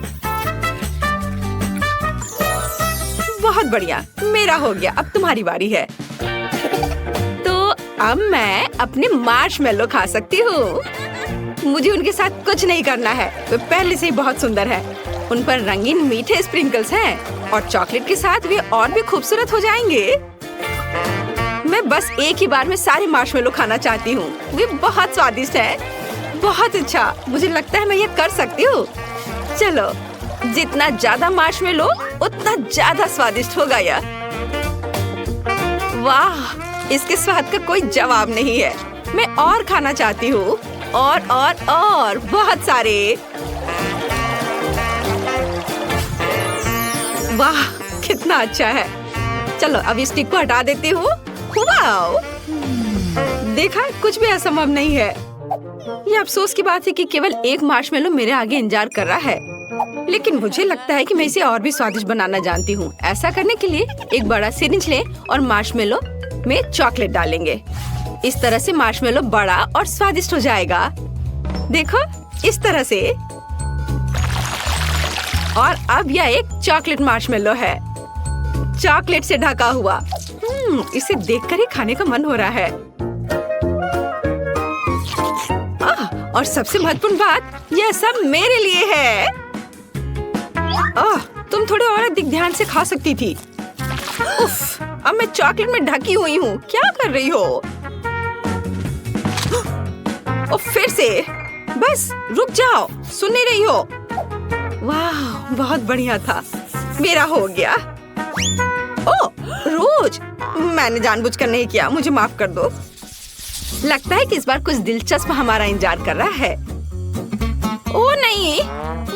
बहुत बढ़िया, मेरा हो गया। अब तुम्हारी बारी है। तो अब मैं अपने मार्शमेलो खा सकती हूँ। मुझे उनके साथ कुछ नहीं करना है, वे पहले से ही बहुत सुंदर हैं। उन पर रंगीन मीठे स्प्रिंकल्स हैं और चॉकलेट के साथ वे और भी खूबसूरत हो जाएंगे। मैं बस एक ही बार में सारे मार्शमेलो खाना चाहती हूँ। वे बहुत स्वादिष्ट हैं। बहुत अच्छा, मुझे लगता है मैं ये कर सकती हूँ। चलो, जितना ज्यादा मार्शमेलो उतना ज्यादा स्वादिष्ट होगा यह। वाह, इसके स्वाद का कोई जवाब नहीं है। मैं और खाना चाहती हूँ, और बहुत सारे। वाह, कितना अच्छा है। चलो अब इस स्टिक को हटा देती हूँ। वाओ, देखा, कुछ भी असंभव नहीं है। ये अफसोस की बात है कि केवल एक मार्शमेलो मेरे आगे इंतजार कर रहा है, लेकिन मुझे लगता है कि मैं इसे और भी स्वादिष्ट बनाना जानती हूँ। ऐसा करने के लिए एक बड़ा सिरिंज लें और मार्शमेलो में चॉकलेट डालेंगे। इस तरह से मार्शमेलो बड़ा और स्वादिष्ट हो जाएगा। देखो, इस तरह से। और अब यह एक चॉकलेट मार्शमेलो है, चॉकलेट से ढका हुआ। इसे देखकर ही खाने का मन हो रहा है। और सबसे महत्वपूर्ण बात, यह सब मेरे लिए है। तुम थोड़े और अधिक ध्यान से खा सकती थी। उफ, अब मैं चॉकलेट में ढकी हुई हूँ। क्या कर रही हो? फिर से, बस रुक जाओ, सुन नहीं रही हो? वाह, बहुत बढ़िया था। मेरा हो गया। ओह, रोज, मैंने जानबूझकर नहीं किया, मुझे माफ कर दो। लगता है कि इस बार कुछ दिलचस्प हमारा इंतजार कर रहा है। ओह नहीं,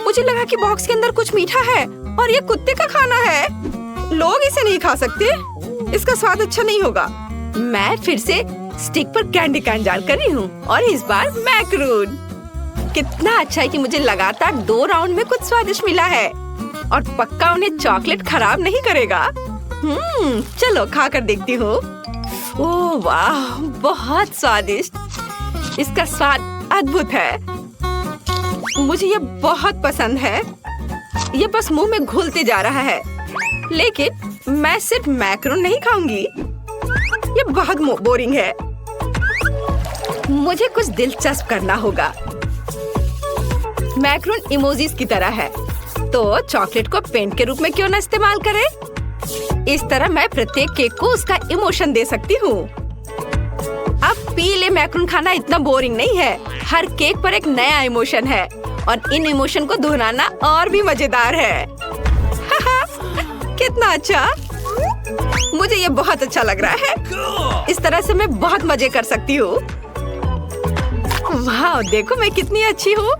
मुझे लगा कि बॉक्स के अंदर कुछ मीठा है और ये कुत्ते का खाना है। लोग इसे नहीं खा सकते। इसका स्वाद अच्छा नहीं होगा। मैं फिर से स्टिक पर कैंडी कैन डालकर रही हूँ और इस बार मैक्रून। कितना अच्छा है कि मुझे लगातार 2 राउंड में कुछ स्वादिष्ट मिला है और पक्का उन्हें चॉकलेट खराब नहीं करेगा। चलो खा कर देखती हूँ। ओह वाह, बहुत स्वादिष्ट। इसका स्वाद अद्भुत है। मुझे ये बहुत पसंद है। ये बस मुंह में घुलते जा रहा है। लेकिन मैं सिर्फ मैक्रोन नहीं खाऊंगी। ये बहुत बोरिंग है। मुझे कुछ दिलचस्प करना होगा। मैक्रोन इमोजीज की तरह है, तो चॉकलेट को पेंट के रूप में क्यों ना इस्तेमाल करें? इस तरह मैं प्रत्येक केक को उसका इमोशन दे सकती हूँ। अब पीले मैक्रोन खाना इतना बोरिंग नहीं है। हर केक पर एक नया इमोशन है और इन इमोशन को दोहराना और भी मजेदार है। कितना अच्छा! मुझे ये बहुत अच्छा लग रहा है। इस तरह से मैं बहुत मजे कर सकती हूँ। वाह, देखो मैं कितनी अच्छी हूँ।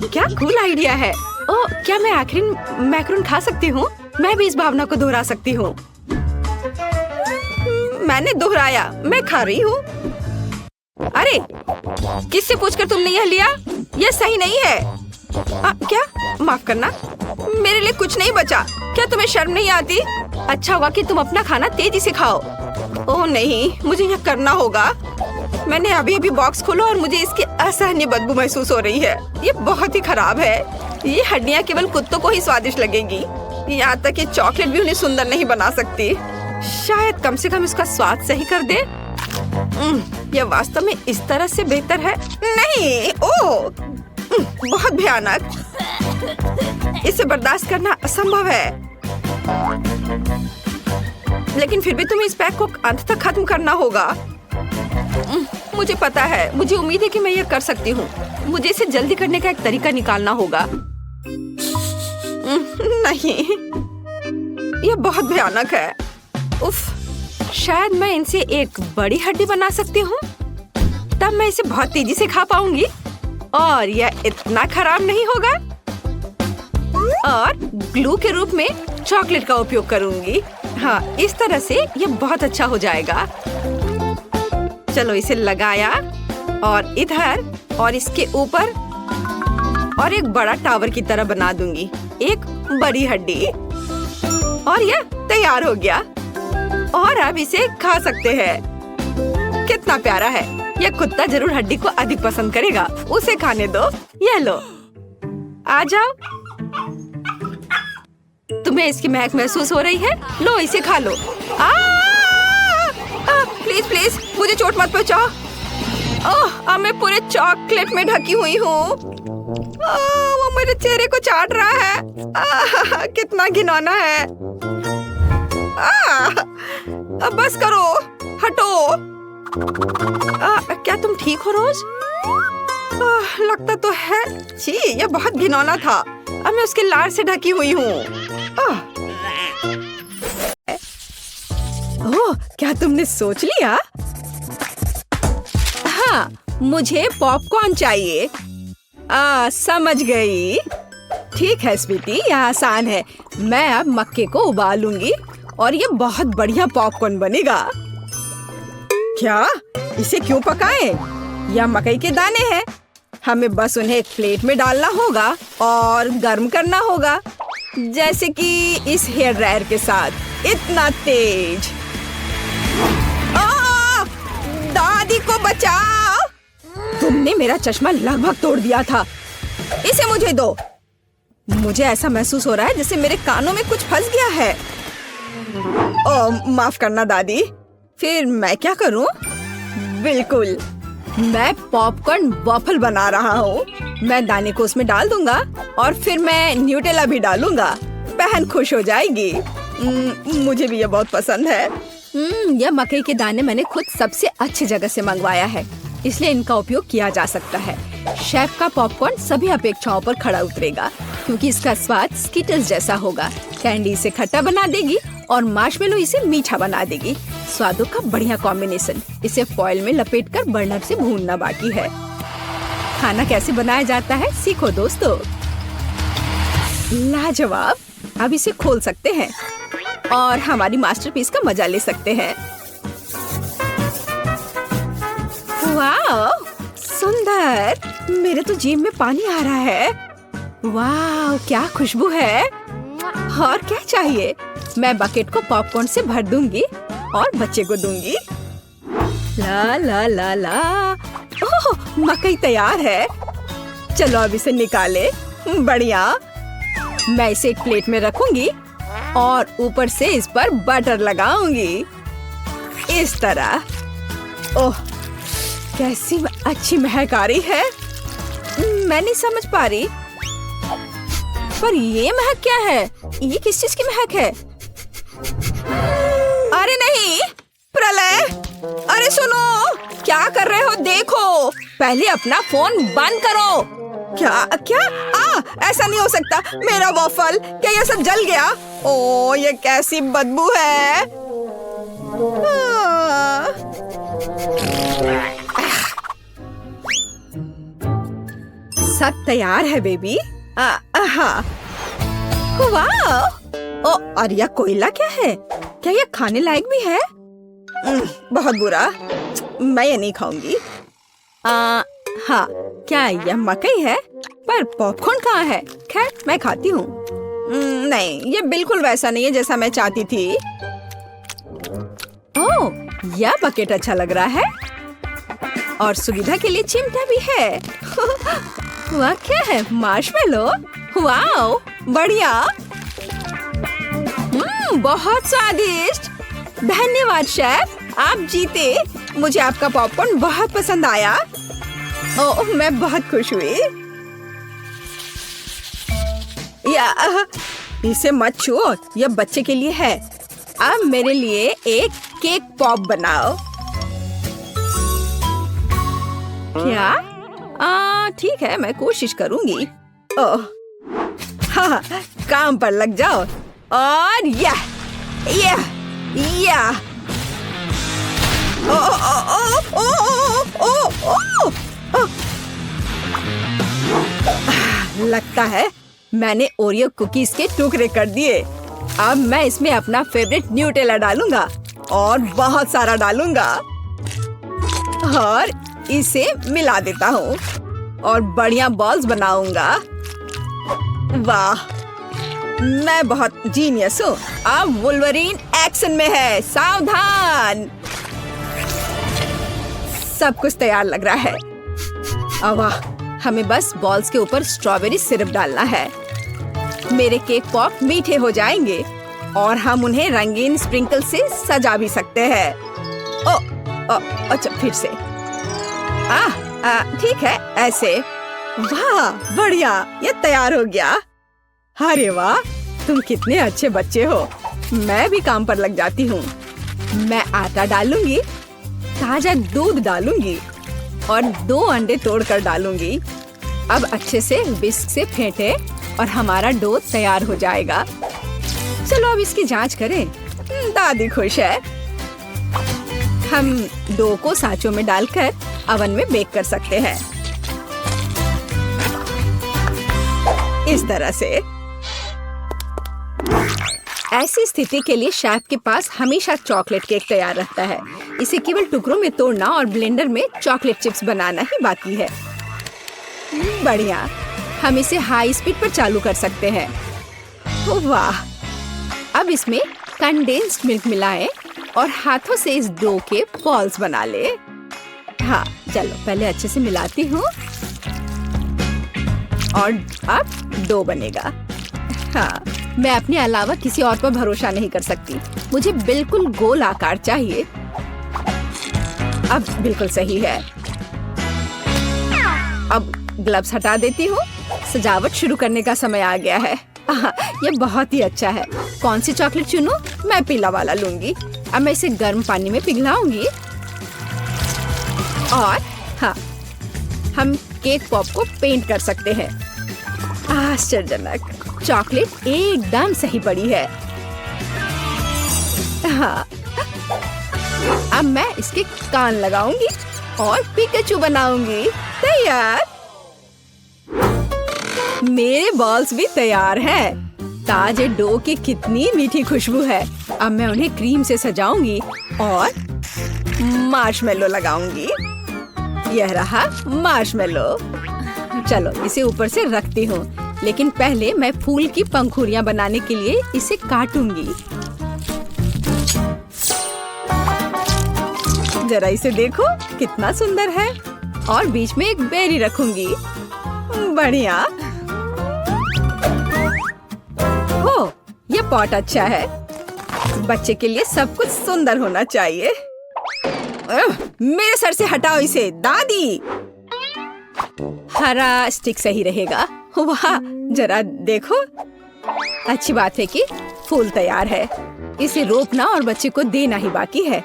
क्या कूल आइडिया है। ओह, क्या मैं आखिरी मैक्रोन खा सकती हूँ? मैं भी इस भावना को दोहरा सकती हूँ। मैंने दोहराया, मैं खा रही हूँ। अरे, किससे पूछकर तुमने यह लिया? यह सही नहीं है। क्या? माफ करना, मेरे लिए कुछ नहीं बचा। क्या तुम्हें शर्म नहीं आती? अच्छा हुआ कि तुम अपना खाना तेजी से खाओ। ओह नहीं, मुझे यह करना होगा। मैंने अभी बॉक्स खोला और मुझे इसकी असहनीय बदबू महसूस हो रही है। ये बहुत ही खराब है। ये हड्डियाँ केवल कुत्तों को ही स्वादिष्ट लगेगी। यहाँ तक कि चॉकलेट भी उन्हें सुंदर नहीं बना सकती। शायद कम से कम इसका स्वाद सही कर दे। यह वास्तव में इस तरह से बेहतर है। नहीं, ओह, बहुत भयानक। इसे बर्दाश्त करना असंभव है। लेकिन फिर भी तुम्हें इस पैक को अंत तक खत्म करना होगा। मुझे पता है। मुझे उम्मीद है कि मैं यह कर सकती हूँ। मुझे इसे जल्दी करने का एक तरीका निकालना होगा। नहीं, यह बहुत भयानक है। उफ, शायद मैं इनसे एक बड़ी हड्डी बना सकती हूँ। तब मैं इसे बहुत तेजी से खा पाऊंगी और यह इतना खराब नहीं होगा। और ग्लू के रूप में चॉकलेट का उपयोग करूंगी। हाँ, इस तरह से यह बहुत अच्छा हो जाएगा। चलो इसे लगाया और इधर और इसके ऊपर और एक बड़ा टावर की तरह बना दूंगी। एक बड़ी हड्डी और यह तैयार हो गया। और अब इसे खा सकते हैं। कितना प्यारा है। यह कुत्ता जरूर हड्डी को अधिक पसंद करेगा। उसे खाने दो। ये लो, आ जाओ। तुम्हें इसकी महक महसूस हो रही है? लो, इसे खा लो। प्लीज प्लीज, मुझे चोट मत पहुंचाओ। ओह, अब मैं पूरे चॉकलेट में ढकी हुई हूँ। वो मेरे चेहरे को चाट रहा है। कितना घिनौना है। अब बस करो, हटो। क्या तुम ठीक हो रोज? लगता तो है। छी, यह बहुत घिनौना था। अब मैं उसके लार से ढकी हुई हूँ। ओह, क्या तुमने सोच लिया? हाँ, मुझे पॉपकॉर्न चाहिए। समझ गई। ठीक है स्वीटी, यह आसान है। मैं अब मक्के को उबालूंगी और ये बहुत बढ़िया पॉपकॉर्न बनेगा। क्या? इसे क्यों पकाएं? यह मकई के दाने हैं। हमें बस उन्हें एक प्लेट में डालना होगा और गर्म करना होगा, जैसे कि इस हेयर ड्रायर के साथ। इतना तेज। दादी को बचाओ! तुमने मेरा चश्मा लगभग तोड़ दिया था। इसे मुझे दो। मुझे ऐसा महसूस हो रहा है जैसे मेरे कानों में कुछ फंस गया है। माफ करना दादी। फिर मैं क्या करूं? बिल्कुल, मैं पॉपकॉर्न वॉफल बना रहा हूँ। मैं दाने को उसमें डाल दूंगा और फिर मैं न्यूटेला भी डालूंगा। बहन खुश हो जाएगी। मुझे भी ये बहुत पसंद है। यह मकई के दाने मैंने खुद सबसे अच्छी जगह से मंगवाया है, इसलिए इनका उपयोग किया जा सकता है। शेफ का पॉपकॉर्न सभी अपेक्षाओं पर खड़ा उतरेगा, क्योंकि इसका स्वाद स्किटल्स जैसा होगा। कैंडी इसे खट्टा बना देगी और मार्शमेलो इसे मीठा बना देगी। स्वादों का बढ़िया कॉम्बिनेशन। इसे फॉइल में लपेटकर बर्नर से भूनना बाकी है। खाना कैसे बनाया जाता है सीखो दोस्तों। लाजवाब। अब इसे खोल सकते हैं। और हमारी मास्टरपीस का मजा ले सकते हैं। वाह, सुंदर! मेरे तो जीभ में पानी आ रहा है। वाह, क्या खुशबू है! और क्या चाहिए? मैं बकेट को पॉपकॉर्न से भर दूंगी और बच्चे को दूंगी। ला ला ला ला। ओह, मकई तैयार है। चलो अब इसे निकाले। बढ़िया। मैं इसे एक प्लेट में रखूंगी और ऊपर से इस पर बटर लगाऊंगी, इस तरह। ओह, कैसी अच्छी महक आ रही है। मैं नहीं समझ पा रही, पर ये महक क्या है? ये किस चीज की महक है? अरे नहीं, प्रलय! अरे सुनो, क्या कर रहे हो? देखो, पहले अपना फोन बंद करो। क्या क्या? ऐसा नहीं हो सकता। मेरा वॉफल, क्या ये सब जल गया? ओ, ये कैसी बदबू है। सब तैयार है बेबी। हाँ। वाह! ओ, और यह कोयला क्या है? क्या यह खाने लायक भी है? बहुत बुरा, मैं ये नहीं खाऊंगी। हाँ, क्या यह मकई है? पर पॉपकॉर्न कहाँ है? खैर, मैं खाती हूँ। नहीं, ये बिल्कुल वैसा नहीं है जैसा मैं चाहती थी। ओह, यह बकेट अच्छा लग रहा है और सुविधा के लिए चिमटा भी है। वह क्या है? मार्शमेलो? वाओ, बढ़िया। बहुत स्वादिष्ट। धन्यवाद शेफ, आप जीते। मुझे आपका पॉपकॉर्न बहुत पसंद आया। ओह, मैं बहुत खुश हुई। इसे मत छुओ, यह बच्चे के लिए है। अब मेरे लिए एक केक पॉप बनाओ। क्या? ठीक है, मैं कोशिश करूंगी। ओह, हाँ, काम पर लग जाओ। और या लगता है मैंने ओरियो कुकीज के टुकड़े कर दिए। अब मैं इसमें अपना फेवरेट न्यूटेला डालूंगा और बहुत सारा डालूंगा और इसे मिला देता हूँ और बढ़िया बॉल्स बनाऊंगा। वाह, मैं बहुत जीनियस हूँ। अब वुल्वरीन एक्शन में है, सावधान। सब कुछ तैयार लग रहा है। वाह, हमें बस बॉल्स के ऊपर स्ट्रॉबेरी सिरप डालना है। मेरे केक पॉप मीठे हो जाएंगे और हम उन्हें रंगीन स्प्रिंकल से सजा भी सकते हैं। अच्छा, फिर से। ठीक है, ऐसे। वाह, बढ़िया, ये तैयार हो गया। अरे वाह, तुम कितने अच्छे बच्चे हो। मैं भी काम पर लग जाती हूँ। मैं आटा डालूंगी, ताजा दूध डालूंगी और 2 अंडे तोड़कर डालूंगी। अब अच्छे से विस्क से फेंटे और हमारा डो तैयार हो जाएगा। चलो अब इसकी जांच करें। दादी खुश है। हम डो को सांचों में डालकर अवन में बेक कर सकते हैं, इस तरह से। ऐसी स्थिति के लिए शेफ के पास हमेशा चॉकलेट केक तैयार रहता है। इसे केवल टुकड़ों में तोड़ना और ब्लेंडर में चॉकलेट चिप्स बनाना ही बाकी है। बढ़िया, हम इसे हाई स्पीड पर चालू कर सकते हैं। वाह, अब इसमें कंडेंस्ड मिल्क मिलाएं और हाथों से इस डो के बॉल्स बना ले। हाँ, चलो पहले अच्छे से मिलाती हूँ और अब डो बनेगा। हाँ, मैं अपने अलावा किसी और पर भरोसा नहीं कर सकती। मुझे बिल्कुल गोल आकार चाहिए। अब बिल्कुल सही है। अब ग्लव्स हटा देती हूँ। सजावट शुरू करने का समय आ गया है। ये बहुत ही अच्छा है। कौन सी चॉकलेट चुनूं? मैं पीला वाला लूंगी। अब मैं इसे गर्म पानी में पिघलाऊंगी और हाँ, हम केक पॉप को पेंट कर सकते हैं। आश्चर्यजनक, चॉकलेट एकदम सही पड़ी है। हाँ, अब मैं इसके कान लगाऊंगी और पिकाचू बनाऊंगी। तैयार। मेरे बॉल्स भी तैयार हैं। ताजे डो की कितनी मीठी खुशबू है। अब मैं उन्हें क्रीम से सजाऊंगी और मार्शमेलो लगाऊंगी। यह रहा मार्शमेलो। चलो इसे ऊपर से रखती हूँ, लेकिन पहले मैं फूल की पंखुड़ियाँ बनाने के लिए इसे काटूंगी। जरा इसे देखो, कितना सुंदर है। और बीच में एक बेरी रखूंगी। बढ़िया। हो, ये पॉट अच्छा है। बच्चे के लिए सब कुछ सुंदर होना चाहिए। मेरे सर से हटाओ इसे, दादी। हरा स्टिक सही रहेगा। वाह, जरा देखो। अच्छी बात है कि फूल तैयार है। इसे रोपना और बच्चे को देना ही बाकी है।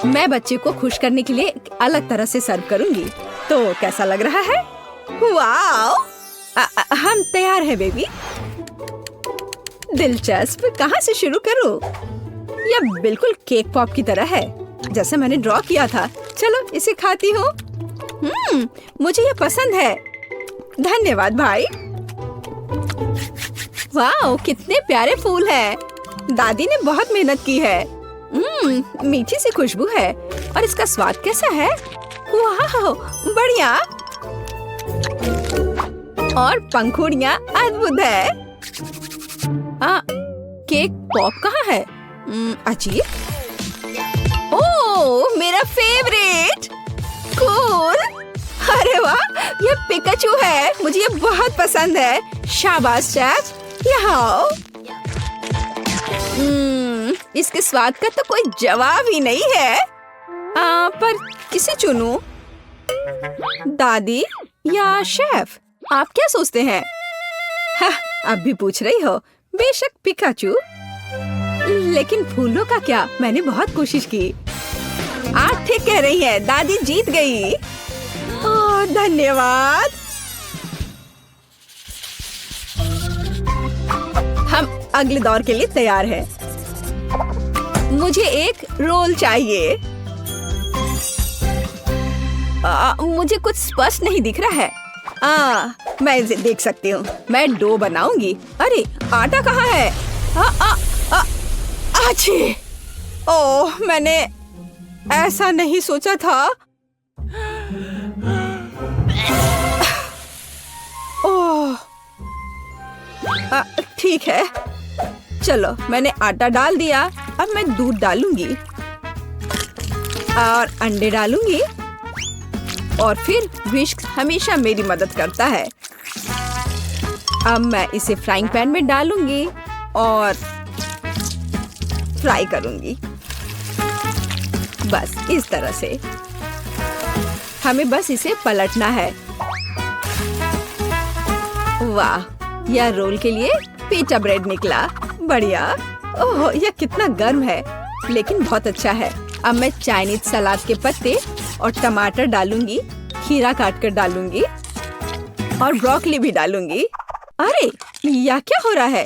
मैं बच्चे को खुश करने के लिए अलग तरह से सर्व करूंगी। तो कैसा लग रहा है? वाओ! हम तैयार हैं बेबी। दिलचस्प। कहाँ से शुरू करूं? यह बिल्कुल केक पॉप की तरह है, जैसे मैंने ड्रॉ किया था। चलो इसे खाती हूँ। मुझे यह पसंद है। धन्यवाद भाई। वाओ, कितने प्यारे फूल हैं। दादी ने बहुत मेहनत की है। मीठी सी खुशबू है। और इसका स्वाद कैसा है? वाह, बढ़िया। और पंखुड़ियाँ अद्भुत है। केक पॉप कहाँ है? अजीब। ओह, मेरा फेवरेट। कूल। अरे वाह, ये पिकाचू है। मुझे ये बहुत पसंद है। शाबाश शेफ, यहाँ आओ। इसके स्वाद का तो कोई जवाब ही नहीं है। पर किसे चुनूं? दादी या शेफ? आप क्या सोचते हैं? अब भी पूछ रही हो? बेशक पिकाचू। लेकिन फूलों का क्या? मैंने बहुत कोशिश की। आप ठीक कह रही हैं, दादी जीत गई। धन्यवाद। हम अगले दौर के लिए तैयार हैं। मुझे एक रोल चाहिए। मुझे कुछ स्पष्ट नहीं दिख रहा है। मैं इसे देख सकती हूँ। मैं डो बनाऊंगी। अरे आटा कहाँ है? आछी! ओह, मैंने ऐसा नहीं सोचा था। ओह, ठीक है। चलो, मैंने आटा डाल दिया। अब मैं दूध डालूंगी और अंडे डालूंगी। और फिर विस्क हमेशा मेरी मदद करता है। अब मैं इसे फ्राइंग पैन में डालूंगी और फ्राई करूंगी। बस इस तरह से। हमें बस इसे पलटना है। वाह, यह रोल के लिए पिज़्ज़ा ब्रेड निकला। बढ़िया। ओह, यह कितना गर्म है, लेकिन बहुत अच्छा है। अब मैं चाइनीज सलाद के पत्ते और टमाटर डालूंगी। खीरा काट कर डालूंगी और ब्रोकली भी डालूंगी। अरे, यह क्या हो रहा है?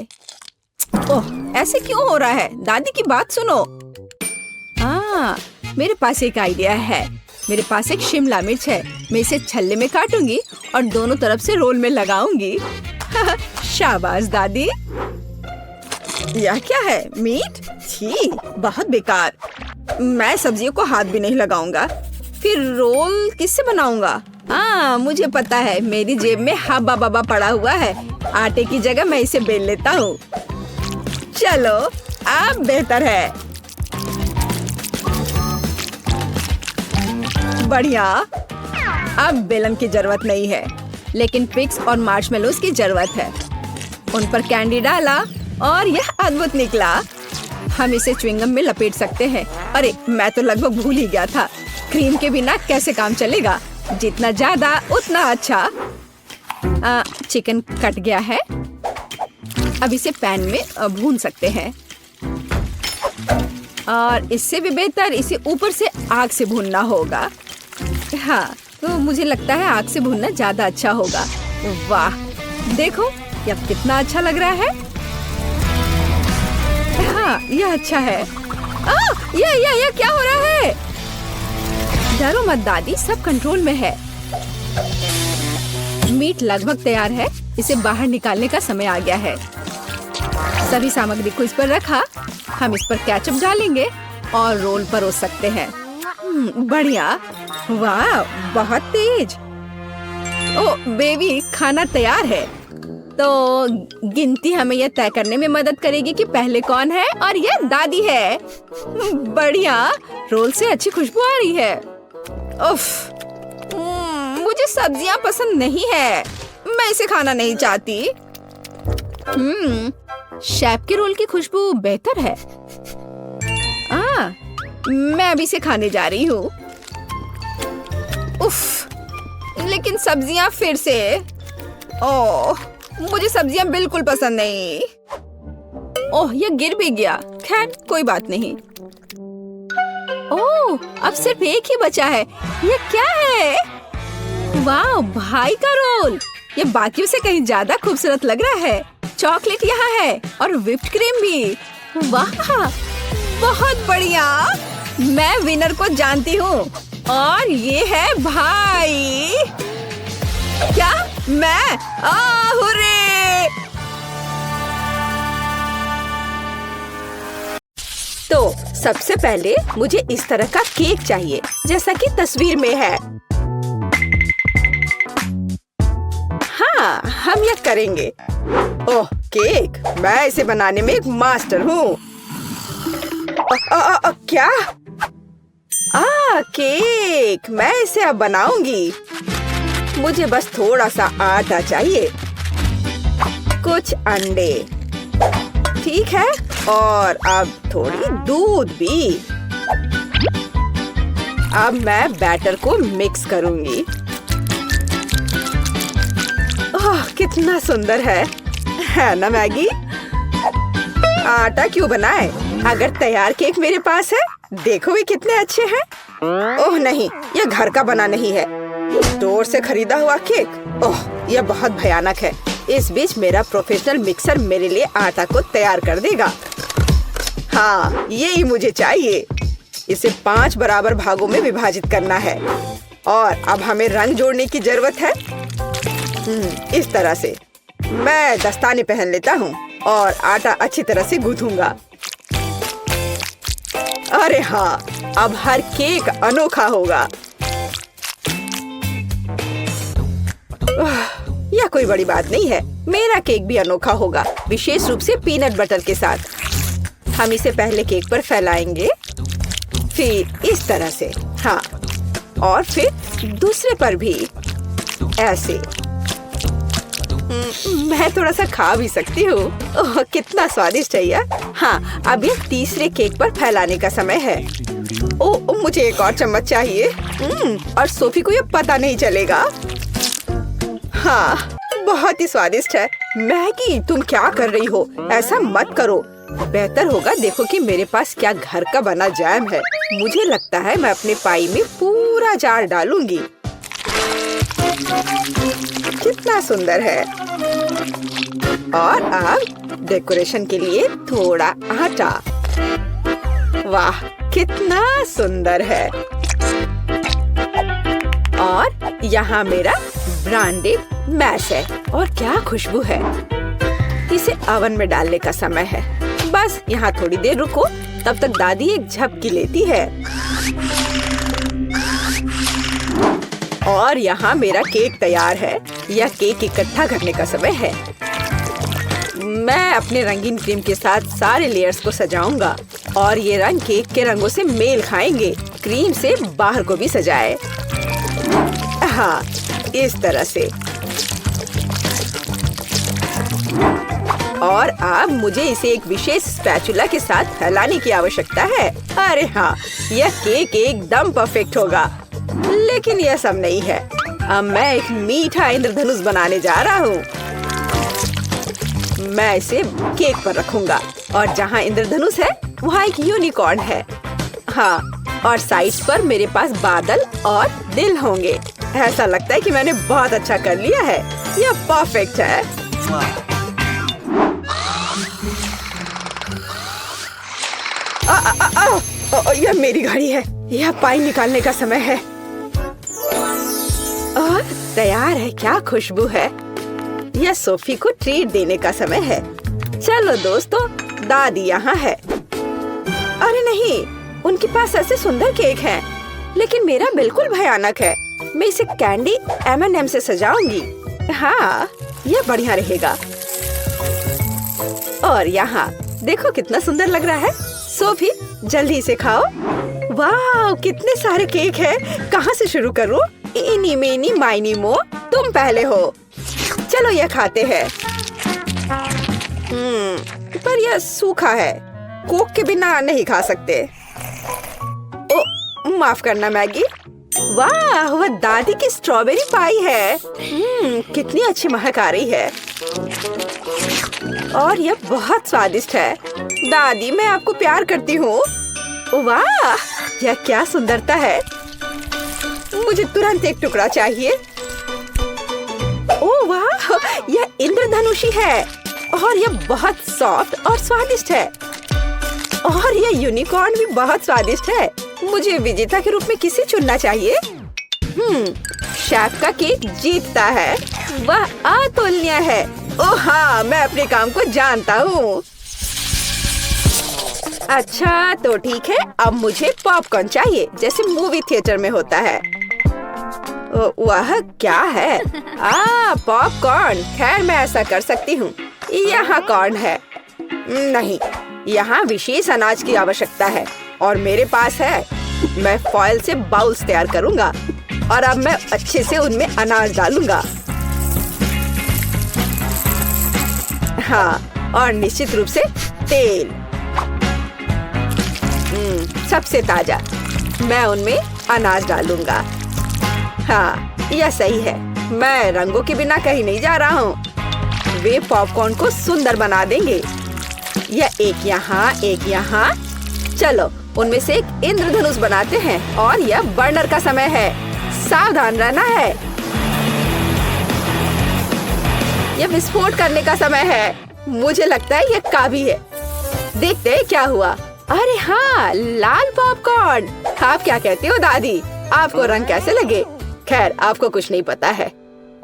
ओह, ऐसे क्यों हो रहा है? दादी की बात सुनो। मेरे पास एक आइडिया है। मेरे पास एक शिमला मिर्च है। मैं इसे छल्ले में काटूंगी और दोनों तरफ से रोल में लगाऊंगी। शाबाश दादी। यह क्या है? मीट? छी, बहुत बेकार। मैं सब्जियों को हाथ भी नहीं लगाऊंगा। फिर रोल किससे बनाऊंगा? मुझे पता है। मेरी जेब में हब्बा बब्बा पड़ा हुआ है। आटे की जगह मैं इसे बेल लेता हूँ। चलो, अब बेहतर है। बढ़िया। अब बेलन की जरूरत नहीं है, लेकिन पिग्स और मार्शमेलोज की जरूरत है। उन पर कैंडी डाला और यह अद्भुत निकला। हम इसे च्युइंगम में लपेट सकते हैं। अरे, मैं तो लगभग भूल ही गया था। क्रीम के बिना कैसे काम चलेगा? जितना ज्यादा उतना अच्छा। चिकन कट गया है। अब इसे पैन में भून सकते हैं। और इससे भी बेहतर इसे ऊपर से आग से भूनना होगा। हाँ, तो मुझे लगता है आग से भूनना ज्यादा अच्छा होगा। वाह, देखो यह कितना अच्छा लग रहा है। हाँ, यह अच्छा है। यह क्या हो रहा है? डरो मत दादी, सब कंट्रोल में है। मीट लगभग तैयार है। इसे बाहर निकालने का समय आ गया है। सभी सामग्री को इस पर रखा। हम इस पर केचप डालेंगे और रोल परोस सकते हैं। बढ़िया, वाह बहुत तेज। ओ बेबी, खाना तैयार है। तो गिनती हमें यह तय करने में मदद करेगी कि पहले कौन है, और यह दादी है। बढ़िया, रोल से अच्छी खुशबू आ रही है। उफ, मुझे सब्जियां पसंद नहीं है, मैं इसे खाना नहीं चाहती। शेफ के रोल की खुशबू बेहतर है। मैं अभी इसे खाने जा रही हूँ। उफ, लेकिन सब्जियां फिर से। ओह, मुझे सब्जियां बिल्कुल पसंद नहीं। ओह, यह गिर भी गया। खैर, कोई बात नहीं। ओह, अब सिर्फ एक ही बचा है। यह क्या है? वाह, भाई का रोल। ये बाकियों से कहीं ज्यादा खूबसूरत लग रहा है। चॉकलेट यहाँ है और व्हिप्ड क्रीम भी। वाह, बहुत बढ़िया। मैं विनर को जानती हूँ और ये है भाई। क्या मैं? हुर्रे! तो सबसे पहले मुझे इस तरह का केक चाहिए, जैसा कि तस्वीर में है। हाँ, हम यह करेंगे। ओह, केक, मैं इसे बनाने में एक मास्टर हूँ। क्या? केक, मैं इसे अब बनाऊंगी। मुझे बस थोड़ा सा आटा चाहिए, कुछ अंडे, ठीक है, और अब थोड़ी दूध भी। अब मैं बैटर को मिक्स करूंगी। ओह, कितना सुंदर है ना मैगी? आटा क्यों बनाए अगर तैयार केक मेरे पास है? देखो ये कितने अच्छे हैं। ओह नहीं, यह घर का बना नहीं है, स्टोर से खरीदा हुआ केक। ओह, यह बहुत भयानक है। इस बीच मेरा प्रोफेशनल मिक्सर मेरे लिए आटा को तैयार कर देगा। हाँ, यही मुझे चाहिए। इसे 5 बराबर भागों में विभाजित करना है और अब हमें रंग जोड़ने की जरूरत है। इस तरह से मैं दस्ताने पहन लेता हूँ और आटा अच्छी तरह से गूंथूंगा। अरे हाँ, अब हर केक अनोखा होगा। यह कोई बड़ी बात नहीं है, मेरा केक भी अनोखा होगा, विशेष रूप से पीनट बटर के साथ। हम इसे पहले केक पर फैलाएंगे, फिर इस तरह से, हाँ, और फिर दूसरे पर भी ऐसे। मैं थोड़ा सा खा भी सकती हूँ। ओह, कितना स्वादिष्ट है यह। हाँ, अब ये तीसरे केक पर फैलाने का समय है। ओह, मुझे एक और चम्मच चाहिए। और सोफी को ये पता नहीं चलेगा। हाँ, बहुत ही स्वादिष्ट है। मैगी, तुम क्या कर रही हो? ऐसा मत करो। बेहतर होगा देखो कि मेरे पास क्या घर का बना जैम है। मुझे लगता है मैं अपने पाई में पूरा जार डालूंगी। कितना सुंदर है। और अब डेकोरेशन के लिए थोड़ा आटा। वाह, कितना सुंदर है। और यहाँ मेरा ब्रांडेड मैश है और क्या खुशबू है। इसे ओवन में डालने का समय है। बस यहाँ थोड़ी देर रुको, तब तक दादी एक झपकी लेती है। और यहाँ मेरा केक तैयार है। यह केक इकट्ठा करने का समय है। मैं अपने रंगीन क्रीम के साथ सारे लेयर्स को सजाऊंगा और ये रंग केक के रंगों से मेल खाएंगे। क्रीम से बाहर को भी सजाए। हाँ, इस तरह से। और अब मुझे इसे एक विशेष स्पैचुला के साथ फैलाने की आवश्यकता है। अरे हाँ, यह केक एकदम परफेक्ट होगा। लेकिन यह सब नहीं है। अब मैं एक मीठा इंद्रधनुष बनाने जा रहा हूँ। मैं इसे केक पर रखूंगा और जहाँ इंद्रधनुष है वहाँ एक यूनिकॉर्न है। हाँ, और साइड्स पर मेरे पास बादल और दिल होंगे। ऐसा लगता है कि मैंने बहुत अच्छा कर लिया है। यह परफेक्ट है। यह मेरी घड़ी है। यह पाई निकालने का समय है। और तैयार है। क्या खुशबू है। यह सोफी को ट्रीट देने का समय है। चलो दोस्तों, दादी यहाँ है। अरे नहीं, उनके पास ऐसे सुंदर केक हैं, लेकिन मेरा बिल्कुल भयानक है। मैं इसे कैंडी M&M से सजाऊंगी। हाँ, यह बढ़िया रहेगा। और यहाँ देखो कितना सुंदर लग रहा है। सोफी, जल्दी से खाओ। वाह, कितने सारे केक हैं। कहाँ से शुरू करूँ? इनी मेनी माइनी मो, तुम पहले हो। चलो यह खाते हैं। पर यह सूखा है, कोक के बिना नहीं खा सकते। ओ, माफ करना मैगी। वाह, वह दादी की स्ट्रॉबेरी पाई है। कितनी अच्छी महक आ रही है और यह बहुत स्वादिष्ट है। दादी, मैं आपको प्यार करती हूँ। वाह, यह क्या सुंदरता है। मुझे तुरंत एक टुकड़ा चाहिए। ओह वाह, यह इंद्रधनुषी है और यह बहुत सॉफ्ट और स्वादिष्ट है। और यह यूनिकॉर्न भी बहुत स्वादिष्ट है। मुझे विजेता के रूप में किसे चुनना चाहिए? शेफ का केक जीतता है। वह अतुलनीय है। ओह हाँ, मैं अपने काम को जानता हूँ। अच्छा तो ठीक है, अब मुझे पॉपकॉर्न चाहिए, जैसे मूवी थिएटर में होता है। वह क्या है? पॉपकॉर्न। खैर, मैं ऐसा कर सकती हूँ। यहाँ कॉर्न है। नहीं, यहाँ विशेष अनाज की आवश्यकता है और मेरे पास है। मैं फॉइल से बाउल्स तैयार करूँगा और अब मैं अच्छे से उनमें अनाज डालूंगा। हाँ, और निश्चित रूप से तेल। सबसे ताजा। मैं उनमें अनाज डालूंगा। हाँ, यह सही है। मैं रंगों के बिना कहीं नहीं जा रहा हूँ। वे पॉपकॉर्न को सुंदर बना देंगे। यह एक यहाँ, एक यहाँ। चलो, उनमें से एक इंद्रधनुष बनाते हैं और यह बर्नर का समय है। सावधान रहना है। यह विस्फोट करने का समय है। मुझे लगता है यह काफी है। देखते हैं क्या हुआ। अरे हाँ, लाल पॉपकॉर्न। आप क्या कहती हो दादी? आपको रंग कैसे लगे? खैर, आपको कुछ नहीं पता है।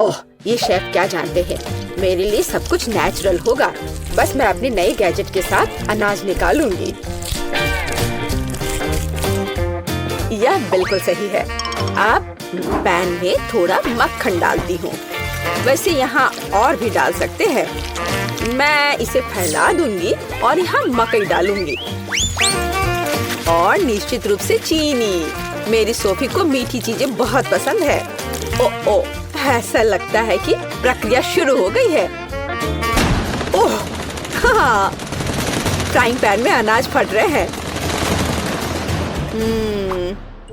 ओह, ये शेफ क्या जानते हैं। मेरे लिए सब कुछ नेचुरल होगा। बस मैं अपने नए गैजेट के साथ अनाज निकालूंगी। यह बिल्कुल सही है। आप पैन में थोड़ा मक्खन डालती हूँ। वैसे यहाँ और भी डाल सकते हैं। मैं इसे फैला दूंगी और यहाँ मकई डालूंगी और निश्चित रूप से चीनी। मेरी सोफी को मीठी चीजें बहुत पसंद है। ओ, ऐसा लगता है कि प्रक्रिया शुरू हो गई है। ओह हाँ, फ्राइंग पैन में अनाज फट रहे हैं।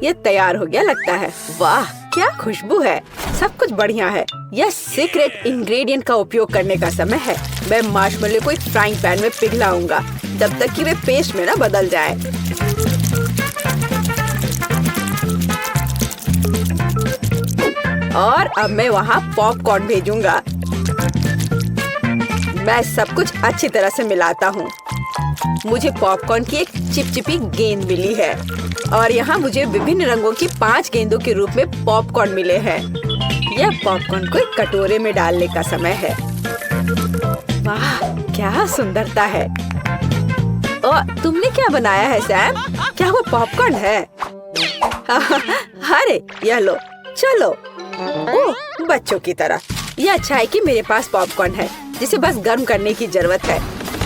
ये तैयार हो गया लगता है। वाह, क्या खुशबू है। सब कुछ बढ़िया है। यह सीक्रेट इंग्रेडिएंट का उपयोग करने का समय है। मैं मार्शमेलो को एक फ्राइंग पैन में पिघलाऊंगा जब तक कि वे पेस्ट में न बदल जाए। और अब मैं वहाँ पॉपकॉर्न भेजूंगा। मैं सब कुछ अच्छी तरह से मिलाता हूँ। मुझे पॉपकॉर्न की एक चिपचिपी गेंद मिली है और यहाँ मुझे विभिन्न रंगों की 5 गेंदों के रूप में पॉपकॉर्न मिले हैं। यह पॉपकॉर्न को एक कटोरे में डालने का समय है। वाह, क्या सुंदरता है। और तुमने क्या बनाया है सैम? क्या वो पॉपकॉर्न है? अरे यह लो, चलो। ओह, बच्चों की तरह। यह अच्छा है कि मेरे पास पॉपकॉर्न है जिसे बस गर्म करने की जरूरत है।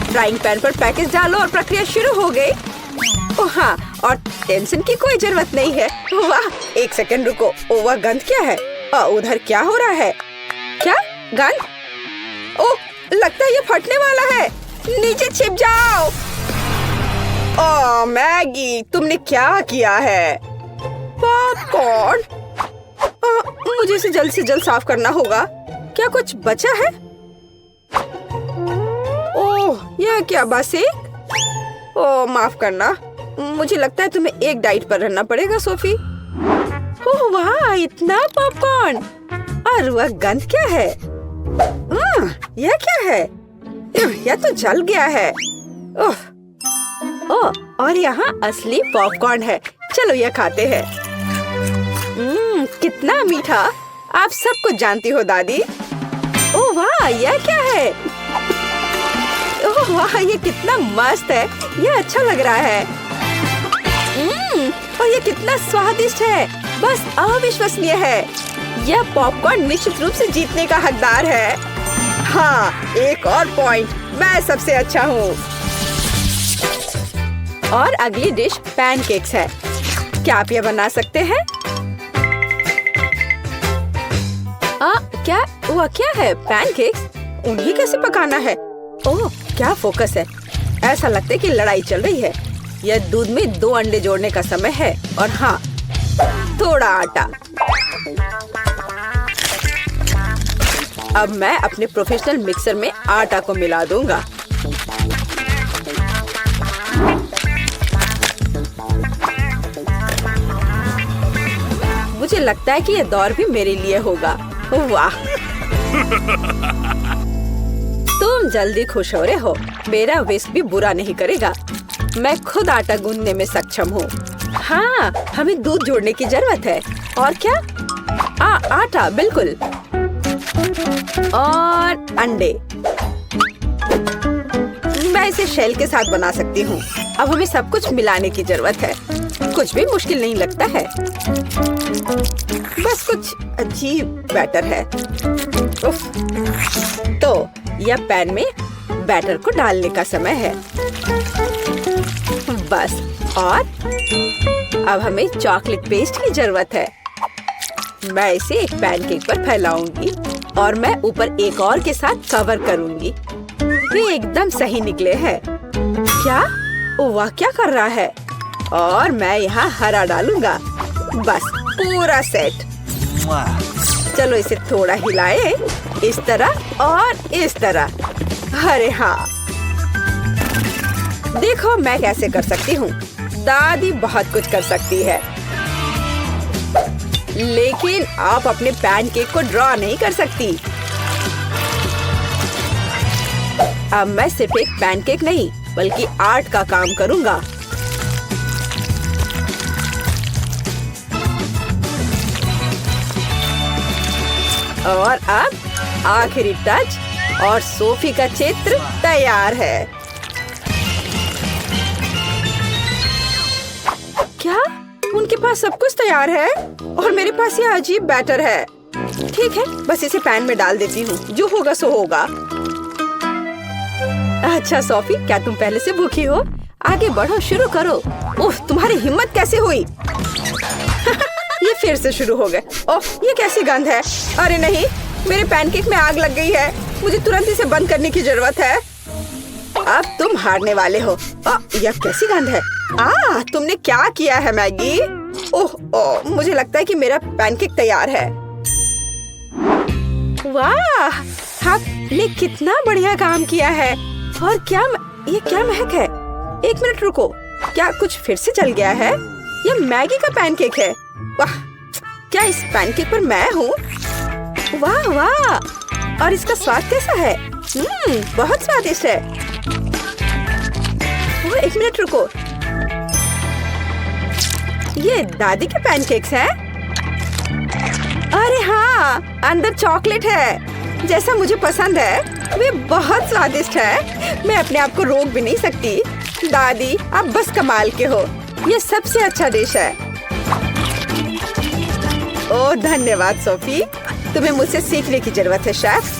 फ्राइंग पैन पर पैकेज डालो और प्रक्रिया शुरू हो गई। ओह हाँ, और टेंशन की कोई जरूरत नहीं है। वाह, एक सेकंड रुको। ओह, वह गंध क्या है? उधर क्या हो रहा है? क्या गंध? ओह, लगता है ये फटने वाला है। नीचे छिप जाओ। ओह मैगी, तुमने क्या किया है? पॉपकॉर्न। मुझे इसे जल्द से जल्द साफ करना होगा। क्या कुछ बचा है? ओह, यह क्या बासी? ओह, माफ करना। मुझे लगता है तुम्हें एक डाइट पर रहना पड़ेगा सोफी। ओह वाह, इतना पॉपकॉर्न। और वह गंध क्या है? यह क्या है? यह तो जल गया है। ओह, और यहाँ असली पॉपकॉर्न है। चलो यह खाते हैं। कितना मीठा। आप सब कुछ जानती हो दादी। ओह वाह, यह क्या है? ओह वाह, ये कितना मस्त है। ये अच्छा लग रहा है। और ये कितना स्वादिष्ट है, बस अविश्वसनीय है। यह पॉपकॉर्न निश्चित रूप से जीतने का हकदार है। हाँ, एक और पॉइंट, मैं सबसे अच्छा हूँ। और अगली डिश पैनकेक्स है। क्या आप ये बना सकते हैं? क्या है पैनकेक्स? उन्हें कैसे पकाना है? ओह, क्या फोकस है। ऐसा लगता है कि लड़ाई चल रही है। यह दूध में 2 अंडे जोड़ने का समय है और हाँ, थोड़ा आटा। अब मैं अपने प्रोफेशनल मिक्सर में आटा को मिला दूंगा। मुझे लगता है कि यह दौर भी मेरे लिए होगा। वाह, तुम जल्दी खुश हो रहे हो। मेरा विस्क भी बुरा नहीं करेगा। मैं खुद आटा गूंदने में सक्षम हूँ। हाँ, हमें दूध जोड़ने की जरूरत है। और क्या? आटा, बिल्कुल। और अंडे। मैं इसे शेल के साथ बना सकती हूँ। अब हमें सब कुछ मिलाने की जरूरत है। कुछ भी मुश्किल नहीं लगता है, बस कुछ अजीब बैटर है। उफ। तो यह पैन में बैटर को डालने का समय है। बस, और अब हमें चॉकलेट पेस्ट की जरूरत है। मैं इसे एक पैनकेक पर फैलाऊंगी और मैं ऊपर एक और के साथ कवर करूंगी। ये एकदम सही निकले हैं। क्या? वाह, क्या कर रहा है? और मैं यहाँ हरा डालूंगा। बस, पूरा सेट। चलो इसे थोड़ा हिलाए, इस तरह और इस तरह। अरे हाँ, देखो मैं कैसे कर सकती हूँ। दादी बहुत कुछ कर सकती है, लेकिन आप अपने पैनकेक को ड्रॉ नहीं कर सकती। अब मैं सिर्फ एक पैनकेक नहीं, बल्कि आर्ट का काम करूँगा। और अब आखिरी टच, और सोफी का चित्र तैयार है। क्या? उनके पास सब कुछ तैयार है और मेरे पास ये अजीब बैटर है। ठीक है, बस इसे पैन में डाल देती हूँ। जो होगा सो होगा। अच्छा सोफी, क्या तुम पहले से भूखी हो? आगे बढ़ो, शुरू करो। ओह, तुम्हारी हिम्मत कैसे हुई? ये फिर से शुरू हो गए। ओह, ये कैसी गंध है? अरे नहीं, मेरे पैनकेक में आग लग गई है। मुझे तुरंत इसे बंद करने की जरूरत है। अब तुम हारने वाले हो। यह कैसी गंध है? तुमने क्या किया है मैगी? ओह, मुझे लगता है कि मेरा पैनकेक तैयार है। वाह, आपने कितना बढ़िया काम किया है। और ये क्या महक है? एक मिनट रुको, क्या कुछ फिर से जल गया है? यह मैगी का पैनकेक है। वाह, क्या इस पैनकेक पर मैं हूँ? वाह वाह, और इसका स्वाद कैसा है? बहुत स्वादिष्ट है। एक मिनट रुको, ये दादी के पैनकेक्स हैं? अरे हाँ, अंदर चॉकलेट है, जैसा मुझे पसंद है। वे बहुत स्वादिष्ट है। मैं अपने आप को रोक भी नहीं सकती। दादी, आप बस कमाल के हो। ये सबसे अच्छा डिश है। ओह, धन्यवाद सोफी। तुम्हें मुझसे सीखने की जरूरत है शेफ।